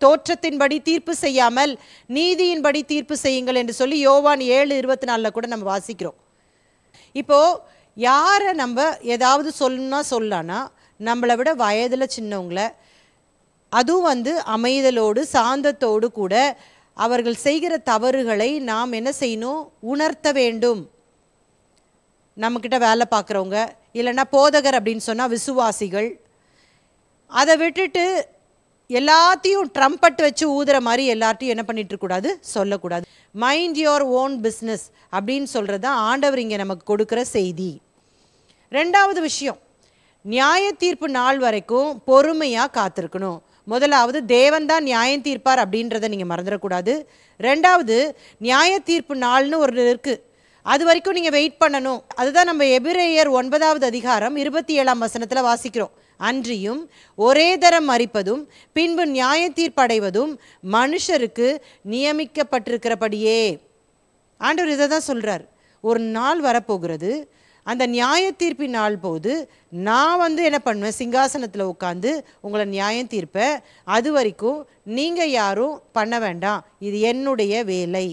தோற்றத்தின்படி தீர்ப்பு செய்யாமல் நீதியின்படி தீர்ப்பு செய்யுங்கள் என்று சொல்லி யோவான் 7:24 கூட நம்ம வாசிக்கிறோம். இப்போது யாரை நம்ம ஏதாவது சொல்லலான்னா நம்மளை விட வயதில் சின்னவங்கள, அதுவும் அமைதலோடு சாந்தத்தோடு கூட அவர்கள் செய்கிற தவறுகளை நாம் என்ன செய்யணும், உணர்த்த வேண்டும். நம்மக்கிட்ட வேலை பார்க்குறவங்க, இல்லைன்னா போதகர் அப்படின்னு சொன்னால் விசுவாசிகள், அதை விட்டுட்டு எல்லாத்தையும் ட்ரம்பட் வச்சு ஊதுற மாதிரி எல்லார்ட்டையும் என்ன பண்ணிட்டு இருக்கக்கூடாது, சொல்லக்கூடாது. மைண்ட் யுவர் ஓன் பிஸ்னஸ் அப்படின்னு சொல்கிறது தான் ஆண்டவர் இங்கே நமக்கு கொடுக்குற செய்தி. ரெண்டாவது விஷயம், நியாய தீர்ப்பு நாள் வரைக்கும் பொறுமையாக காத்திருக்கணும். முதலாவது தேவன் தான் நியாயம் தீர்ப்பார் அப்படின்றத நீங்கள் மறந்துடக்கூடாது. ரெண்டாவது நியாய தீர்ப்பு நாள்னு ஒரு இருக்குது, அது வரைக்கும் நீங்கள் வெயிட் பண்ணணும். அதுதான் நம்ம எபிரேயர் 9வது அதிகாரம் 27ஆம் வசனத்தில் வாசிக்கிறோம். அன்றியும் ஒரே தரம் மரிப்பதும் பின்பு நியாய தீர்ப்படைவதும் மனுஷருக்கு நியமிக்கப்பட்டிருக்கிறபடியே. ஆண்டவர் இதை தான் சொல்கிறார். ஒரு நாள் வரப்போகிறது, அந்த நியாய தீர்ப்பின் நாள் போது நான் என்ன பண்ணுவேன், சிங்காசனத்தில் உட்காந்து உங்களை நியாயம் தீர்ப்பேன். அது வரைக்கும் நீங்கள் யாரும் பண்ண வேண்டாம், இது என்னுடைய வேலை.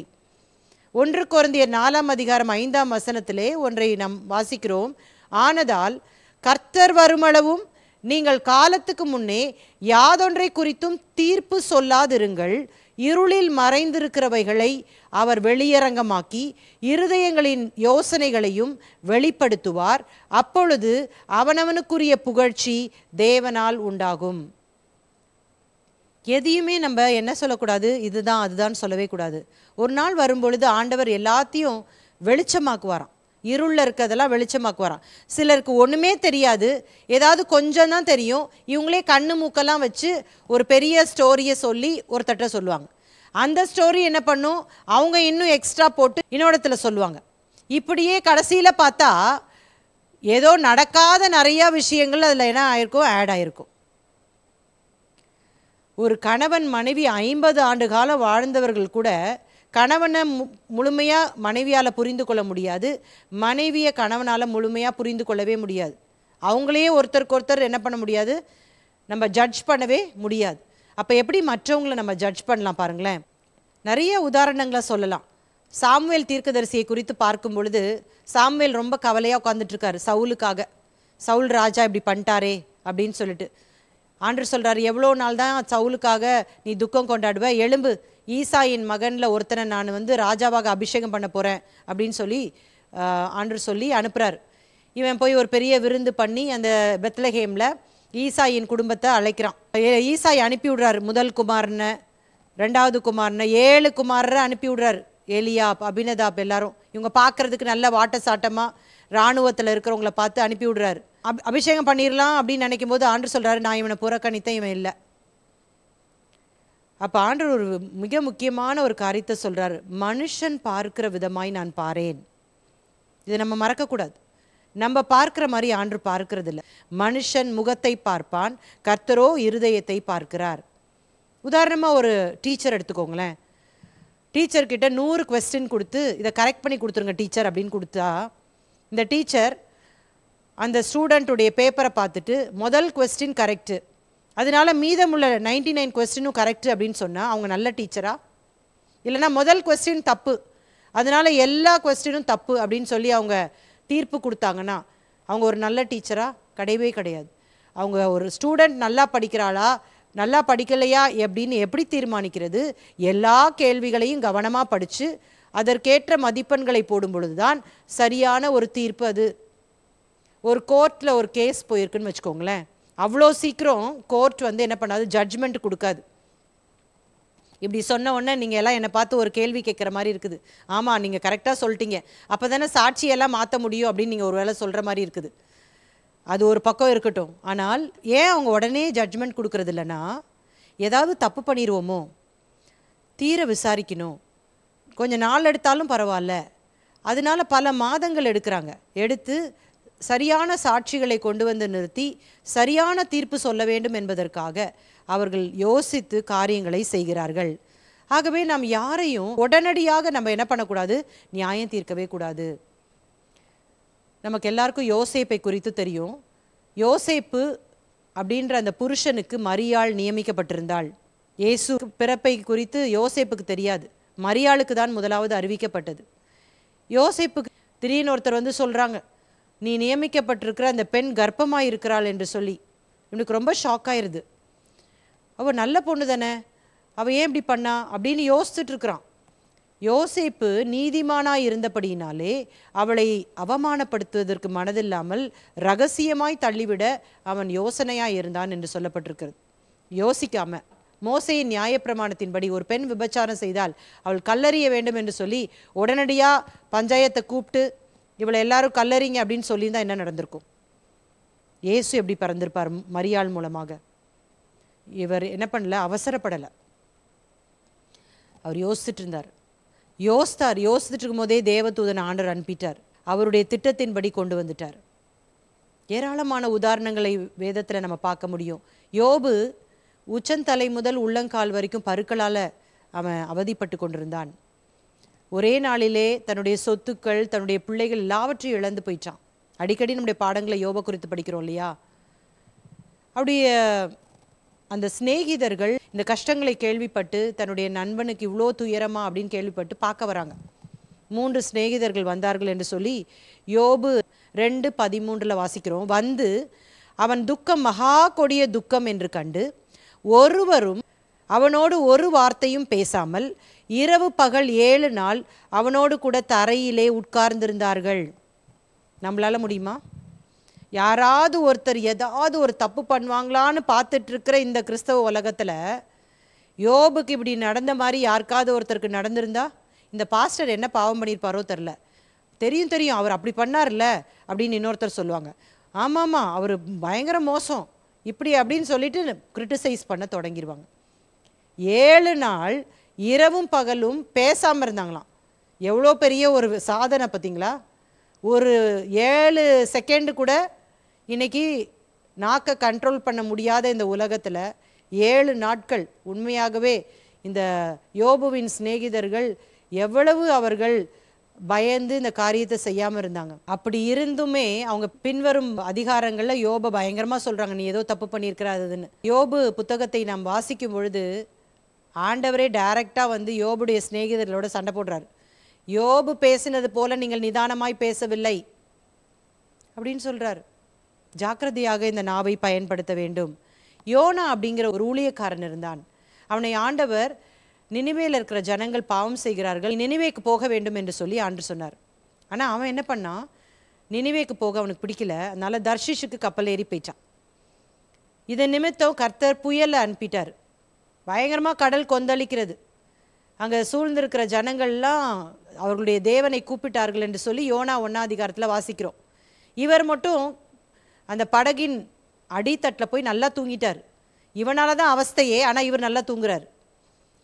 1 கொரிந்தியர் 4ஆம் அதிகாரம் 5ஆம் வசனத்திலே ஒன்றை நாம் வாசிக்கிறோம். ஆனதால் கர்த்தர் வருமளவும் நீங்கள் காலத்துக்கு முன்னே யாதொன்றை குறித்தும் தீர்ப்பு சொல்லாதிருங்கள். இருளில் மறைந்திருக்கிறவைகளை அவர் வெளியரங்கமாக்கி இருதயங்களின் யோசனைகளையும் வெளிப்படுத்துவார். அப்பொழுது அவனவனுக்குரிய புகழ்ச்சி தேவனால் உண்டாகும். எதையுமே நம்ம என்ன சொல்லக்கூடாது, இதுதான் அதுதான் சொல்லவே கூடாது. ஒரு நாள் வரும்பொழுது ஆண்டவர் எல்லாத்தையும் வெளிச்சமாக்குவாராம். இருளில் இருக்கிறதெல்லாம் வெளிச்சமாக்குவாராம். சிலருக்கு ஒன்றுமே தெரியாது, ஏதாவது கொஞ்சம் தான் தெரியும். இவங்களே கண்ணு மூக்கெல்லாம் வச்சு ஒரு பெரிய ஸ்டோரியை சொல்லி ஒருத்தட்ட சொல்லுவாங்க. அந்த ஸ்டோரி என்ன பண்ணும், அவங்க இன்னும் எக்ஸ்ட்ரா போட்டு இன்னொருத்தில் சொல்லுவாங்க. இப்படியே கடைசியில் பார்த்தா ஏதோ நடக்காத நிறையா விஷயங்கள் அதில் என்ன ஆயிருக்கும், ஆட் ஆகிருக்கும். ஒரு கணவன் மனைவி 50 ஆண்டு காலம் வாழ்ந்தவர்கள் கூட கணவனை முழுமையாக மனைவியால் புரிந்து கொள்ள முடியாது, மனைவியை கணவனால் முழுமையாக புரிந்து கொள்ளவே முடியாது. அவங்களையே ஒருத்தருக்கு ஒருத்தர் என்ன பண்ண முடியாது, நம்ம ஜட்ஜ் பண்ணவே முடியாது. அப்போ எப்படி மற்றவங்களை நம்ம ஜட்ஜ் பண்ணலாம் பாருங்களேன். நிறைய உதாரணங்களை சொல்லலாம். சாமுவேல் தீர்க்கதரிசியை குறித்து பார்க்கும் பொழுது சாமுவேல் ரொம்ப கவலையாக உட்காந்துட்ருக்காரு சவுலுக்காக. சவுல் ராஜா இப்படி பண்ணிட்டாரே அப்படின்னு சொல்லிட்டு ஆண்டவர் சொல்கிறார், எவ்வளோ நாள் தான் சவுலுக்காக நீ துக்கம் கொண்டாடுவ, எலும்பு, ஈசாயின் மகனில் ஒருத்தனை நான் ராஜாவாக அபிஷேகம் பண்ண போகிறேன் அப்படின்னு சொல்லி ஆண்டவர் சொல்லி அனுப்புகிறார். இவன் போய் ஒரு பெரிய விருந்து பண்ணி அந்த பெத்லஹேமில் ஈசாயின் குடும்பத்தை அழைக்கிறான். ஈசாயை அனுப்பி விடுறாரு. முதல் குமாரனை, 2வது குமாரனை, 7 குமாரரை அனுப்பி விடுறாரு. எலியாப், அபினதாப் எல்லாரும். இவங்க பார்க்குறதுக்கு நல்ல வாட்ட சாட்டமாக இராணுவத்தில் இருக்கிறவங்கள பார்த்து அனுப்பி விடுறாரு. அபிஷேகம் பண்ணிடலாம் அப்படின்னு நினைக்கும் போது ஆண்டவர் சொல்கிறாரு, நான் இவனை புறக்கணித்தேன், இவன் இல்லை. அப்போ ஆண்டவர் ஒரு மிக முக்கியமான ஒரு காரியத்தை சொல்கிறார், மனுஷன் பார்க்கிற விதமாய் நான் பாரேன். இதை நம்ம மறக்கக்கூடாது. நம்ம பார்க்குற மாதிரி ஆண்டவர் பார்க்கறது இல்லை. மனுஷன் முகத்தை பார்ப்பான், கர்த்தரோ இருதயத்தை பார்க்கிறார். உதாரணமாக ஒரு டீச்சர் எடுத்துக்கோங்களேன். டீச்சர்கிட்ட 100 கொஸ்டின் கொடுத்து இதை கரெக்ட் பண்ணி கொடுத்துருங்க டீச்சர் அப்படின்னு கொடுத்தா, இந்த டீச்சர் அந்த ஸ்டூடெண்ட்டுடைய பேப்பரை பார்த்துட்டு முதல் கொஸ்டின் கரெக்டு, அதனால மீதமுள்ள 99 கொஸ்டினும் கரெக்டு அப்படின்னு சொன்னால் அவங்க நல்ல டீச்சரா? இல்லைனா முதல் கொஸ்டின் தப்பு, அதனால எல்லா கொஸ்டினும் தப்பு அப்படின்னு சொல்லி அவங்க தீர்ப்பு கொடுத்தாங்கன்னா அவங்க ஒரு நல்ல டீச்சரா? கிடையவே கிடையாது. அவங்க ஒரு ஸ்டூடெண்ட் நல்லா படிக்கிறாளா நல்லா படிக்கலையா அப்படின்னு எப்படி தீர்மானிக்கிறது? எல்லா கேள்விகளையும் கவனமாக படித்து அதற்கேற்ற மதிப்பெண்களை போடும் பொழுது தான் சரியான ஒரு தீர்ப்பு. அது ஒரு கோர்ட்டில் ஒரு கேஸ் போயிருக்குன்னு வச்சுக்கோங்களேன், அவ்வளோ சீக்கிரம் கோர்ட் என்ன பண்ணாது, ஜட்ஜ்மெண்ட் கொடுக்காது. இப்படி சொன்ன உடனே நீங்கள் எல்லாம் என்னை பார்த்து ஒரு கேள்வி கேட்குற மாதிரி இருக்குது. ஆமாம், நீங்கள் கரெக்டாக சொல்லிட்டீங்க, அப்போ தானே சாட்சியெல்லாம் மாற்ற முடியும் அப்படின்னு நீங்கள் ஒரு வேளை சொல்கிற மாதிரி இருக்குது. அது ஒரு பக்கம் இருக்கட்டும். ஆனால் ஏன் அவங்க உடனே ஜட்ஜ்மெண்ட் கொடுக்கறது இல்லைன்னா, ஏதாவது தப்பு பண்ணிடுவோமோ, தீர விசாரிக்கணும், கொஞ்சம் நாள் எடுத்தாலும் பரவாயில்ல, அதனால பல மாதங்கள் எடுக்கிறாங்க. எடுத்து சரியான சாட்சிகளை கொண்டு வந்து நிறுத்தி சரியான தீர்ப்பு சொல்ல வேண்டும் என்பதற்காக அவர்கள் யோசித்து காரியங்களை செய்கிறார்கள். ஆகவே நாம் யாரையும் உடனடியாக நம்ம என்ன பண்ணக்கூடாது, நியாயம் தீர்க்கவே கூடாது. நமக்கு எல்லாருக்கும் யோசேப்பை குறித்து தெரியும். யோசேப்பு அப்படின்ற அந்த புருஷனுக்கு மரியாள் நியமிக்கப்பட்டிருந்தாள். இயேசு பிறப்பை குறித்து யோசேப்புக்கு தெரியாது, மரியாளுக்கு தான் முதலாவது அறிவிக்கப்பட்டது. யோசேப்புக்கு திடீர்னு ஒருத்தர் வந்து சொல்கிறாங்க, நீ நியமிக்கப்பட்டிருக்கிற அந்த பெண் கர்ப்பமாக இருக்கிறாள் என்று சொல்லி. இவனுக்கு ரொம்ப ஷாக் ஆயிடுது. அவள் நல்ல பொண்ணு தானே, அவள் ஏன் இப்படி பண்ணா அப்படின்னு யோசிச்சுட்டு இருக்கிறான். யோசேப்பு நீதிமானாய் இருந்தபடியினாலே அவளை அவமானப்படுத்துவதற்கு மனதில்லாமல் ரகசியமாய் தள்ளிவிட அவன் யோசனையாய் இருந்தான் என்று சொல்லப்பட்டிருக்கிறது. யோசிக்காம மோசேயின் நியாயப்பிரமாணத்தின்படி ஒரு பெண் விபச்சாரம் செய்தால் அவள் கல்லறிய வேண்டும் என்று சொல்லி உடனடியாக பஞ்சாயத்தை கூப்பிட்டு இவளை எல்லாரும் கல்லறிங்க அப்படின்னு சொல்லியிருந்தா என்ன நடந்திருக்கும்? இயேசு எப்படி பிறந்திருப்பார் மரியாள் மூலமாக? இவர் என்ன பண்ணல, அவசரப்படலை. அவர் யோசிச்சுட்டு இருந்தார். யோசிச்சுட்டு இருக்கும் போதே தேவதூதன் ஆண்டவர் அனுப்பிட்டார். அவருடைய திட்டத்தின்படி கொண்டு வந்துட்டார். ஏராளமான உதாரணங்களை வேதத்தில் நம்ம பார்க்க முடியும். யோபு உச்சந்தலை முதல் உள்ளங்கால் வரைக்கும் பருக்களால் அவன் அவதிப்பட்டு கொண்டிருந்தான். ஒரே நாளிலே தன்னுடைய சொத்துக்கள், தன்னுடைய பிள்ளைகள் எல்லாவற்றையும் இழந்து போயிட்டான். அடிக்கடி நம்முடைய பாடங்களை யோபை குறித்து படிக்கிறோம் இல்லையா? அவருடைய அந்த சிநேகிதர்கள் இந்த கஷ்டங்களை கேள்விப்பட்டு தன்னுடைய நண்பனுக்கு இவ்வளோ துயரமா அப்படின்னு கேள்விப்பட்டு பார்க்க வராங்க. 3 சிநேகிதர்கள் வந்தார்கள் என்று சொல்லி யோபு 2:13 வாசிக்கிறோம். வந்து அவன் துக்கம் மகா கொடிய துக்கம் என்று கண்டு ஒருவரும் அவனோடு ஒரு வார்த்தையும் பேசாமல் இரவு பகல் 7 நாள் அவனோடு கூட தரையிலே உட்கார்ந்திருந்தார்கள். நம்மளால முடியுமா? யாராவது ஒருத்தர் ஏதாவது ஒரு தப்பு பண்ணுவாங்களான்னு பார்த்துட்டு இருக்கிற இந்த கிறிஸ்தவ உலகத்தில் யோபுக்கு இப்படி நடந்த மாதிரி யாருக்காவது ஒருத்தருக்கு நடந்திருந்தா இந்த பாஸ்டர் என்ன பாவம் பண்ணியிருப்பாரோ தெரில. தெரியும் அவர் அப்படி பண்ணார்ல அப்படின்னு இன்னொருத்தர் சொல்லுவாங்க. ஆமாம்மா அவர் பயங்கர மோசம் இப்படி அப்படின்னு சொல்லிட்டு கிரிட்டிசைஸ் பண்ண தொடங்கிடுவாங்க. 7 நாள் இரவும் பகலும் பேசாமல் இருந்தாங்களாம். எவ்வளோ பெரிய ஒரு சாதனை பார்த்தீங்களா? ஒரு 7 செகண்டு கூட இன்னைக்கு நாக்கை கண்ட்ரோல் பண்ண முடியாத இந்த உலகத்தில் 7 நாட்கள் உண்மையாகவே இந்த யோபுவின் சிநேகிதர்கள் எவ்வளவு அவர்கள் பயந்து இந்த காரியத்தை செய்யாமல் இருந்தாங்க. அப்படி இருந்துமே அவங்க பின்வரும் அதிகாரங்களில் யோபை பயங்கரமாக சொல்கிறாங்க, நீ ஏதோ தப்பு பண்ணியிருக்கிறாதுன்னு. யோபு புத்தகத்தை நாம் வாசிக்கும் பொழுது ஆண்டவரே டைரக்டாக வந்து யோபுடைய சிநேகிதர்களோட சண்டை போடுறாரு. யோபு பேசினது போல நீங்கள் நிதானமாய் பேசவில்லை அப்படின்னு சொல்கிறார். ஜாக்கிரதையாக இந்த நாவை பயன்படுத்த வேண்டும். யோனா அப்படிங்கிற ஒரு ஊழியக்காரன் இருந்தான். அவனை ஆண்டவர் நினிவேல இருக்கிற ஜனங்கள் பாவம் செய்கிறார்கள், நினிவேக்கு போக வேண்டும் என்று சொல்லி ஆண்டவர் சொன்னார். ஆனால் அவன் என்ன பண்ணான், நினிவேக்கு போக அவனுக்கு பிடிக்கல. அதனால தர்ஷிஷுக்கு கப்பல் ஏறி போயிட்டான். இதன் நிமித்தம் கர்த்தர் புயலை அனுப்பிட்டார். பயங்கரமாக கடல் கொந்தளிக்கிறது. அங்கே சூழ்ந்திருக்கிற ஜனங்கள்லாம் அவர்களுடைய தேவனை கூப்பிட்டார்கள் என்று சொல்லி யோனா 1ஆம் அதிகாரத்தில் வாசிக்கிறோம். இவர் மட்டும் அந்த படகின் அடித்தட்டில் போய் நல்லா தூங்கிட்டார். இவனால தான் அவஸ்தையே, ஆனால் இவர் நல்லா தூங்குறார்.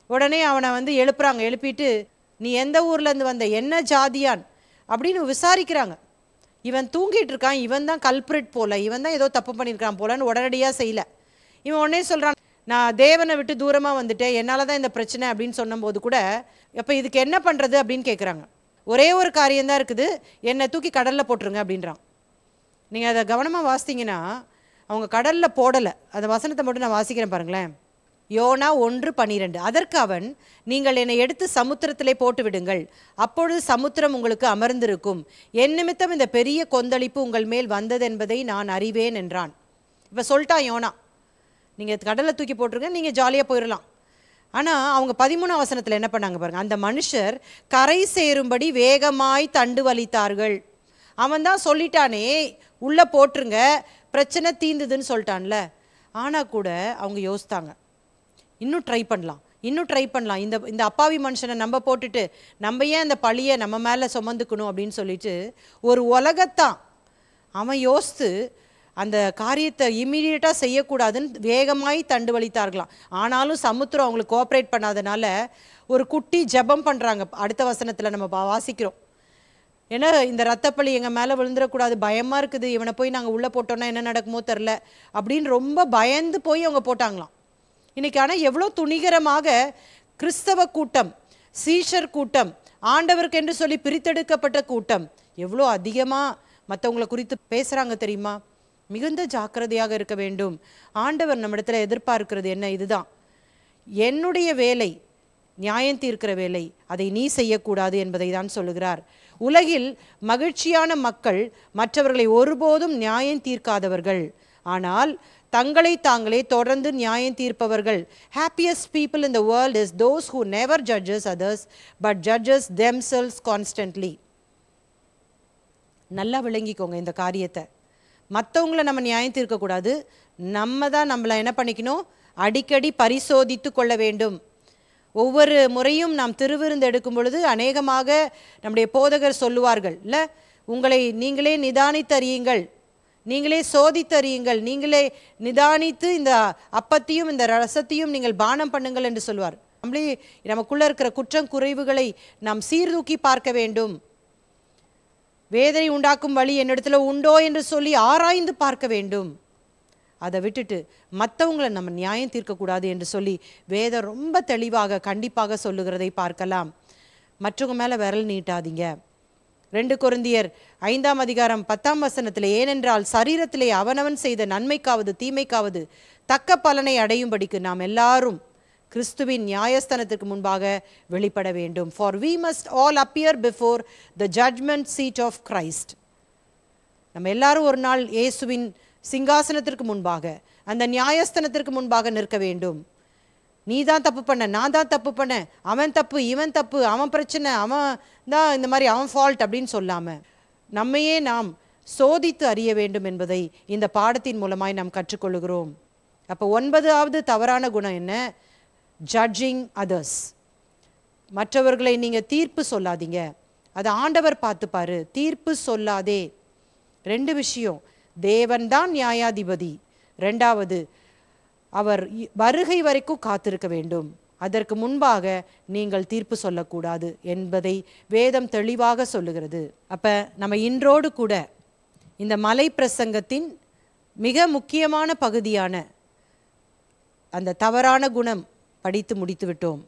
உடனே அவனை வந்து எழுப்புறாங்க. எழுப்பிட்டு நீ எந்த ஊர்லேருந்து வந்த, என்ன ஜாதியான் அப்படின்னு விசாரிக்கிறாங்க. இவன் தூங்கிட்டு இருக்கான், இவன் தான் கல்பிரிட் போல, இவன் தான் ஏதோ தப்பு பண்ணியிருக்கான் போலன்னு உடனடியாக செய்யலை. இவன் உடனே சொல்கிறான், நான் தேவனை விட்டு தூரமாக வந்துட்டேன், என்னால் தான் இந்த பிரச்சனை அப்படின்னு சொன்னபோது கூட அப்போ இதுக்கு என்ன பண்ணுறது அப்படின்னு கேட்குறாங்க. ஒரே ஒரு காரியம்தான் இருக்குது, என்னை தூக்கி கடலில் போட்டுருங்க அப்படின்றான். நீங்கள் அதை கவனமாக வாசித்தீங்கன்னா அவங்க கடலில் போடலை. அந்த வசனத்தை மட்டும் நான் வாசிக்கிறேன் பாருங்களேன். யோனா 1:12. அதற்கு அவன், நீங்கள் என்னை எடுத்து சமுத்திரத்திலே போட்டு விடுங்கள், அப்பொழுது சமுத்திரம் உங்களுக்கு அமர்ந்திருக்கும், என் நிமித்தம் இந்த பெரிய கொந்தளிப்பு உங்கள் மேல் வந்தது என்பதை நான் அறிவேன் என்றான். இப்போ சொல்லிட்டான் யோனா, நீங்கள் கடலை தூக்கி போட்டுருங்க, நீங்கள் ஜாலியாக போயிடலாம். ஆனால் அவங்க 13ஆம் வசனத்தில் என்ன பண்ணாங்க பாருங்கள். அந்த மனுஷர் கரை சேரும்படி வேகமாய் தண்டு வலித்தார்கள். அவன் தான் சொல்லிட்டானே உள்ளே போட்டுருங்க, பிரச்சனை தீந்துதுன்னு சொல்லிட்டான்ல. ஆனால் கூட அவங்க யோசித்தாங்க, இன்னும் ட்ரை பண்ணலாம், இந்த அப்பாவி மனுஷனை நம்ம போட்டுட்டு நம்ம ஏன் அந்த பழியை நம்ம மேலே சுமந்துக்கணும் அப்படின்னு சொல்லிட்டு ஒரு உலகத்தான் அவன் யோசித்து அந்த காரியத்தை இம்மீடியட்டாக செய்யக்கூடாதுன்னு வேகமாய் தண்டு வலித்தார்களாம். ஆனாலும் சமுத்திரம் அவங்களுக்கு கோஆப்ரேட் பண்ணாதனால ஒரு குட்டி ஜெபம் பண்ணுறாங்க. அடுத்த வசனத்தில் நம்ம வாசிக்கிறோம். ஏன்னா இந்த ரத்தப்பழி எங்கள் மேலே விழுந்துடக்கூடாது, பயமாக இருக்குது, இவனை போய் நாங்கள் உள்ளே போட்டோன்னா என்ன நடக்குமோ தெரில அப்படின்னு ரொம்ப பயந்து போய் அவங்க போட்டாங்களாம். இன்றைக்கி ஆனால் எவ்வளோ துணிகரமாக கிறிஸ்தவ கூட்டம், சீஷர் கூட்டம், ஆண்டவருக்கென்று சொல்லி பிரித்தெடுக்கப்பட்ட கூட்டம் எவ்வளோ அதிகமாக மற்றவங்களை குறித்து பேசுகிறாங்க தெரியுமா? மிகுந்த ஜாக்கிரதையாக இருக்க வேண்டும். ஆண்டவர் நம்மிடத்தில் எதிர்பார்க்கிறது என்ன? இதுதான், என்னுடைய வேலை நியாயம் தீர்க்கிற வேலை, அதை நீ செய்யக்கூடாது என்பதை தான் சொல்லுகிறார். உலகில் மகிழ்ச்சியான மக்கள் மற்றவர்களை ஒருபோதும் நியாயம் தீர்க்காதவர்கள், ஆனால் தங்களை தாங்களே தொடர்ந்து நியாயம் தீர்ப்பவர்கள். Happiest people in the world is those who never judges others but judges themselves constantly. நல்லா விளங்கிக்கோங்க இந்த காரியத்தை. மற்றவங்களை நம்ம நியாயம் தீர்க்கக்கூடாது, நம்ம தான் நம்மளை என்ன பண்ணிக்கணும், அடிக்கடி பரிசோதித்து கொள்ள வேண்டும். ஒவ்வொரு முறையும் நாம் திருவிருந்து எடுக்கும் பொழுது அநேகமாக நம்முடைய போதகர் சொல்லுவார்கள் இல்லை, உங்களை நீங்களே நிதானித்தறியுங்கள், நீங்களே சோதித்தறியுங்கள், நீங்களே நிதானித்து இந்த அப்பத்தையும் இந்த ரசத்தையும் நீங்கள் பானம் பண்ணுங்கள் என்று சொல்வார். நம்மளே நமக்குள்ளே இருக்கிற குற்றம் குறைவுகளை நாம் சீர்தூக்கி பார்க்க வேண்டும். வேதனை உண்டாக்கும் வழி என்னிடத்துல உண்டோ என்று சொல்லி ஆராய்ந்து பார்க்க வேண்டும். அதை விட்டுட்டு மற்றவங்களை நம்ம நியாயம் தீர்க்கக்கூடாது என்று சொல்லி வேதம் ரொம்ப தெளிவாக கண்டிப்பாக சொல்லுகிறதை பார்க்கலாம். மற்றவங்க மேலே விரல் நீட்டாதீங்க. 2 கொரிந்தியர் 5ஆம் அதிகாரம் 10ஆம் வசனத்தில், ஏனென்றால் சரீரத்திலே அவனவன் செய்த நன்மைக்காவது தீமைக்காவது தக்க பலனை அடையும்படிக்கு நாம் எல்லாரும் கிறிஸ்துவின் நியாயஸ்தானத்திற்கு முன்பாக வெளிப்பட வேண்டும். For we must all appear before the judgment seat of Christ. நம்ம எல்லாரும் ஒரு நாள் இயேசுவின் சிங்காசனத்திற்கு முன்பாக, அந்த நியாயஸ்தானத்திற்கு முன்பாக நிற்க வேண்டும். நீ தான் தப்பு பண்ண, நான் தான் தப்பு பண்ண, அவன் தப்பு, இவன் தப்பு, அவன் பிரச்சனை, அவன் தான் இந்த மாதிரி, அவன் ஃபால்ட் அப்படின்னு சொல்லாமல் நம்மையே நாம் சோதித்து அறிய வேண்டும் என்பதை இந்த பாடத்தின் மூலமாய் நாம் கற்றுக்கொள்கிறோம். அப்போ 9வது தவறான குணம் என்ன? Judging others. மற்றவர்களை நீங்கள் தீர்ப்பு சொல்லாதீங்க, அதை ஆண்டவர் பார்த்துப்பாரு. தீர்ப்பு சொல்லாதே. 2 விஷயம், தேவன் தான் நியாயாதிபதி. 2வது, அவர் வருகை வரைக்கும் காத்திருக்க வேண்டும், அதற்கு முன்பாக நீங்கள் தீர்ப்பு சொல்லக்கூடாது என்பதை வேதம் தெளிவாக சொல்லுகிறது. அப்போ நம்ம இன்றோடு கூட இந்த மலை பிரசங்கத்தின் மிக முக்கியமான பகுதியான அந்த தவறான குணம் படித்து முடித்து விட்டோம்.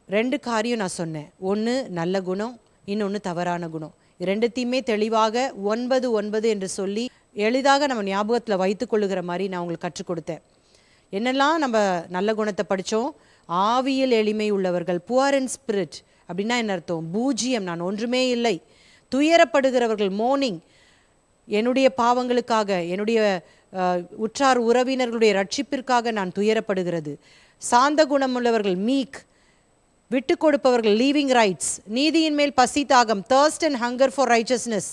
2 காரியம் நான் சொன்னேன், ஒன்று நல்ல குணம், இன்னொன்று தவறான குணம். 2த்தையுமே தெளிவாக 9 என்று சொல்லி எளிதாக நம்ம ஞாபகத்தில் வைத்து கொள்ளுகிற மாதிரி நான் உங்களுக்கு கற்றுக் கொடுத்தேன். என்னெல்லாம் நம்ம நல்ல குணத்தை படித்தோம்? ஆவியில் எளிமை உள்ளவர்கள், புவர் இன் ஸ்பிரிட் அப்படின்னா என்ன அர்த்தம்? பூஜ்யம், நான் ஒன்றுமே இல்லை. துயரப்படுகிறவர்கள், மோர்னிங், என்னுடைய பாவங்களுக்காக, என்னுடைய உற்றார் உறவினர்களுடைய ரட்சிப்பிற்காக நான் துயரப்படுகிறது. சாந்த குணமுள்ளவர்கள், மீக், விட்டு கொடுப்பவர்கள், லீவிங் ரைட்ஸ், நீதியின் மேல் பசி தாகம், thirst and hunger for righteousness,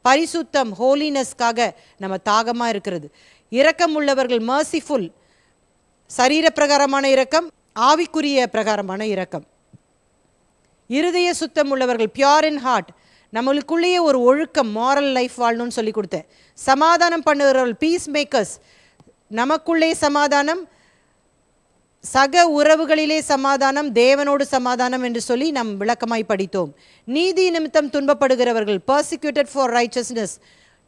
பரிசுத்தம், ஹோலினஸ்க்காக நம்ம தாகமாக இருக்கிறது. இரக்கம் உள்ளவர்கள், மர்சிஃபுல், சரீர பிரகாரமான இரக்கம், ஆவிக்குரிய பிரகாரமான இரக்கம். இருதய சுத்தம் உள்ளவர்கள், பியூர் இன் ஹார்ட், நம்மளுக்குள்ளேயே ஒரு ஒழுக்கம், மாரல் லைஃப் வாழணும்னு சொல்லி கொடுத்தேன். சமாதானம் பண்ணுகிறவர்கள், பீஸ் மேக்கர்ஸ், நமக்குள்ளே சமாதானம், சக உறவுகளிலே சமாதானம், தேவனோடு சமாதானம் என்று சொல்லி நாம் விளக்கமாய் படித்தோம். நீதி நிமித்தம் துன்பப்படுகிறவர்கள், பர்சிக்யூட்டட் ஃபார் ரைச்சஸ்னஸ்,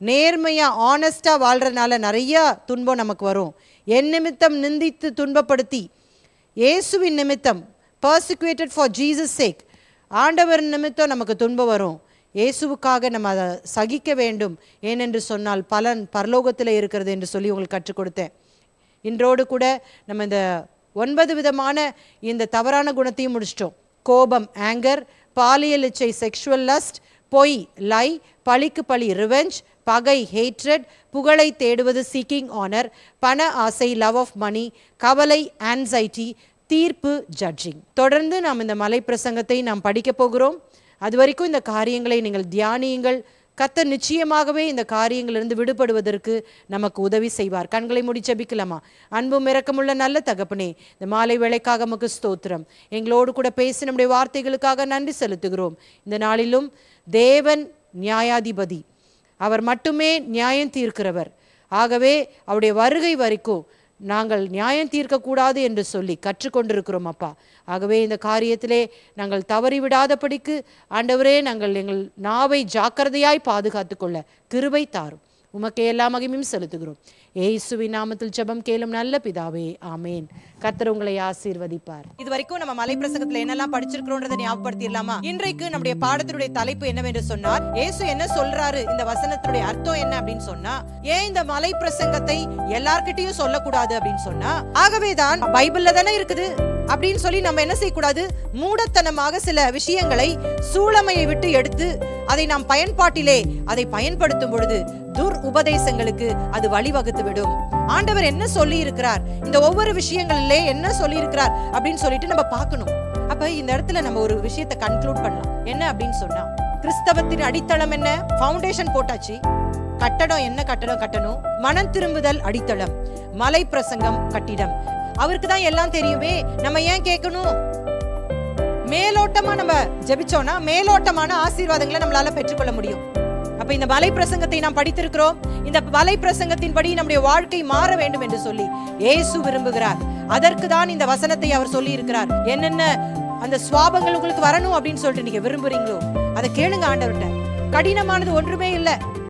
நேர்மையாக ஆனஸ்டாக வாழ்கிறதுனால நிறையா துன்பம் நமக்கு வரும். என் நிமித்தம் நிந்தித்து துன்பப்படுத்தி, இயேசுவின் நிமித்தம், பர்சிக்யூட்டட் ஃபார் ஜீசஸ் சேக், ஆண்டவர் நிமித்தம் நமக்கு துன்பம் வரும். இயேசுவுக்காக நம்ம அதை சகிக்க வேண்டும், ஏனென்று சொன்னால் பலன் பரலோகத்தில் இருக்கிறது என்று சொல்லி உங்களுக்கு கற்றுக் கொடுத்தேன். இன்றோடு கூட நம்ம இந்த 9 விதமான இந்த தவறான குணத்தையும் முடிச்சிட்டோம். கோபம், ஆங்கர், பாலியல் இச்சை, செக்ஷுவல் லஸ்ட், பொய், லை, பழிக்கு பழி, ரிவெஞ்ச், பகை, ஹேட்ரட், புகழை தேடுவது, சீக்கிங் ஆனர், பண ஆசை, லவ் ஆஃப் மணி, கவலை, ஆன்சைட்டி, தீர்ப்பு, ஜட்ஜிங். தொடர்ந்து நாம் இந்த மலை பிரசங்கத்தை நாம் படிக்க போகிறோம். அது வரைக்கும் இந்த காரியங்களை நீங்கள் தியானியுங்கள். கர்த்தர் நிச்சயமாகவே இந்த காரியங்களிலிருந்து விடுபடுவதற்கு நமக்கு உதவி செய்வார். கண்களை மூடி ஜெபிக்கலாமா? அன்பும் இரக்கமுள்ள நல்ல தகப்பனே, இந்த மாலை வேளைக்காக உமக்கு ஸ்தோத்திரம். எங்களோடு கூட பேசி நம்முடைய வார்த்தைகளுக்காக நன்றி செலுத்துகிறோம். இந்த நாளிலும் தேவன் நியாயாதிபதி, அவர் மட்டுமே நியாயம் தீர்க்கிறவர். ஆகவே அவருடைய வருகை வரைக்கும் நாங்கள் நியாயம் தீர்க்கக்கூடாது என்று சொல்லி கற்றுக்கொண்டிருக்கிறோம் அப்பா. ஆகவே இந்த காரியத்திலே நாங்கள் தவறிவிடாதபடிக்கு ஆண்டவரே, நாங்கள் எங்கள் நாவை ஜாக்கிரதையாய் பாதுகாத்து கொள்ள கிருபை தாரும். உமக்கே எல்லா மகிமையும் செலுத்துகிறோம். இயேசுவின் நாமத்தில் ஜெபம் கேளும் நல்ல பிதாவே, ஆமேன். கர்த்தர் உங்களை ஆசீர்வதிப்பார். இது வரைக்கும் நம்ம மலை பிரசங்கத்துல என்னெல்லாம் படிச்சிருக்கிறோம்ன்றதை ஞாபகப்படுத்திடலாமா? இன்றைக்கு நம்முடைய பாடத்தினுடைய தலைப்பு என்னவென்று சொன்னார், இயேசு என்ன சொல்றாரு, இந்த வசனத்தினுடைய அர்த்தம் என்ன அப்படின்னு சொன்னா, ஏன் இந்த மலை பிரசங்கத்தை எல்லார்கிட்டயும் சொல்லக்கூடாது அப்படின்னு சொன்னா, ஆகவேதான் பைபிள்ல தானே இருக்குது அப்படின்னு சொல்லி நம்ம என்ன செய்யக்கூடாது, மூடத்தனமாக சில விஷயங்களை சூளமையை விட்டு எடுத்து அதை நாம் பயன்பாட்டிலே அதை பயன்படுத்தும் பொழுது துர் உபதேசங்களுக்கு அது வழிவகுத்து விடும். ஆண்டவர் என்ன சொல்லி இருக்கிறார், இந்த ஒவ்வொரு விஷயங்களிலே என்ன சொல்லி இருக்கிறார் அப்படின்னு சொல்லிட்டு நம்ம பார்க்கணும். அப்ப இந்த இடத்துல நம்ம ஒரு விஷயத்தை கன்க்ளூட் பண்ணலாம். என்ன அப்படின்னு சொன்னா, கிறிஸ்தவத்தின் அடித்தளம் என்ன? ஃபவுண்டேஷன் போட்டாச்சு. கட்டடம் என்ன கட்டடம் கட்டணும்? மனம் திரும்புதல் அடித்தளம், மலை பிரசங்கம் கட்டிடம். அவருக்கு தான் எல்லாம் தெரியுமே, நம்ம ஏன் கேட்கணும்? மேலோட்டமா நம்ம ஜெபிச்சோம்னா மேலோட்டமான ஆசீர்வாதங்களை நம்மளால பெற்றுக்கொள்ள முடியும். அப்ப இந்த மலை பிரசங்கத்தை நாம் படித்திருக்கிறோம். இந்த மலை பிரசங்கத்தின்படி நம்முடைய வாழ்க்கை மாற வேண்டும் என்று சொல்லி இயேசு விரும்புகிறார். அதற்கு தான் இந்த வசனத்தை அவர் சொல்லி இருக்கிறார். என்னென்ன அந்த சுவாபங்கள் உங்களுக்கு வரணும் அப்படின்னு சொல்லிட்டு நீங்க விரும்புறீங்களோ அதை கேளுங்க ஆண்டவர்கிட்ட. கடினமானது ஒன்றுமே இல்லை.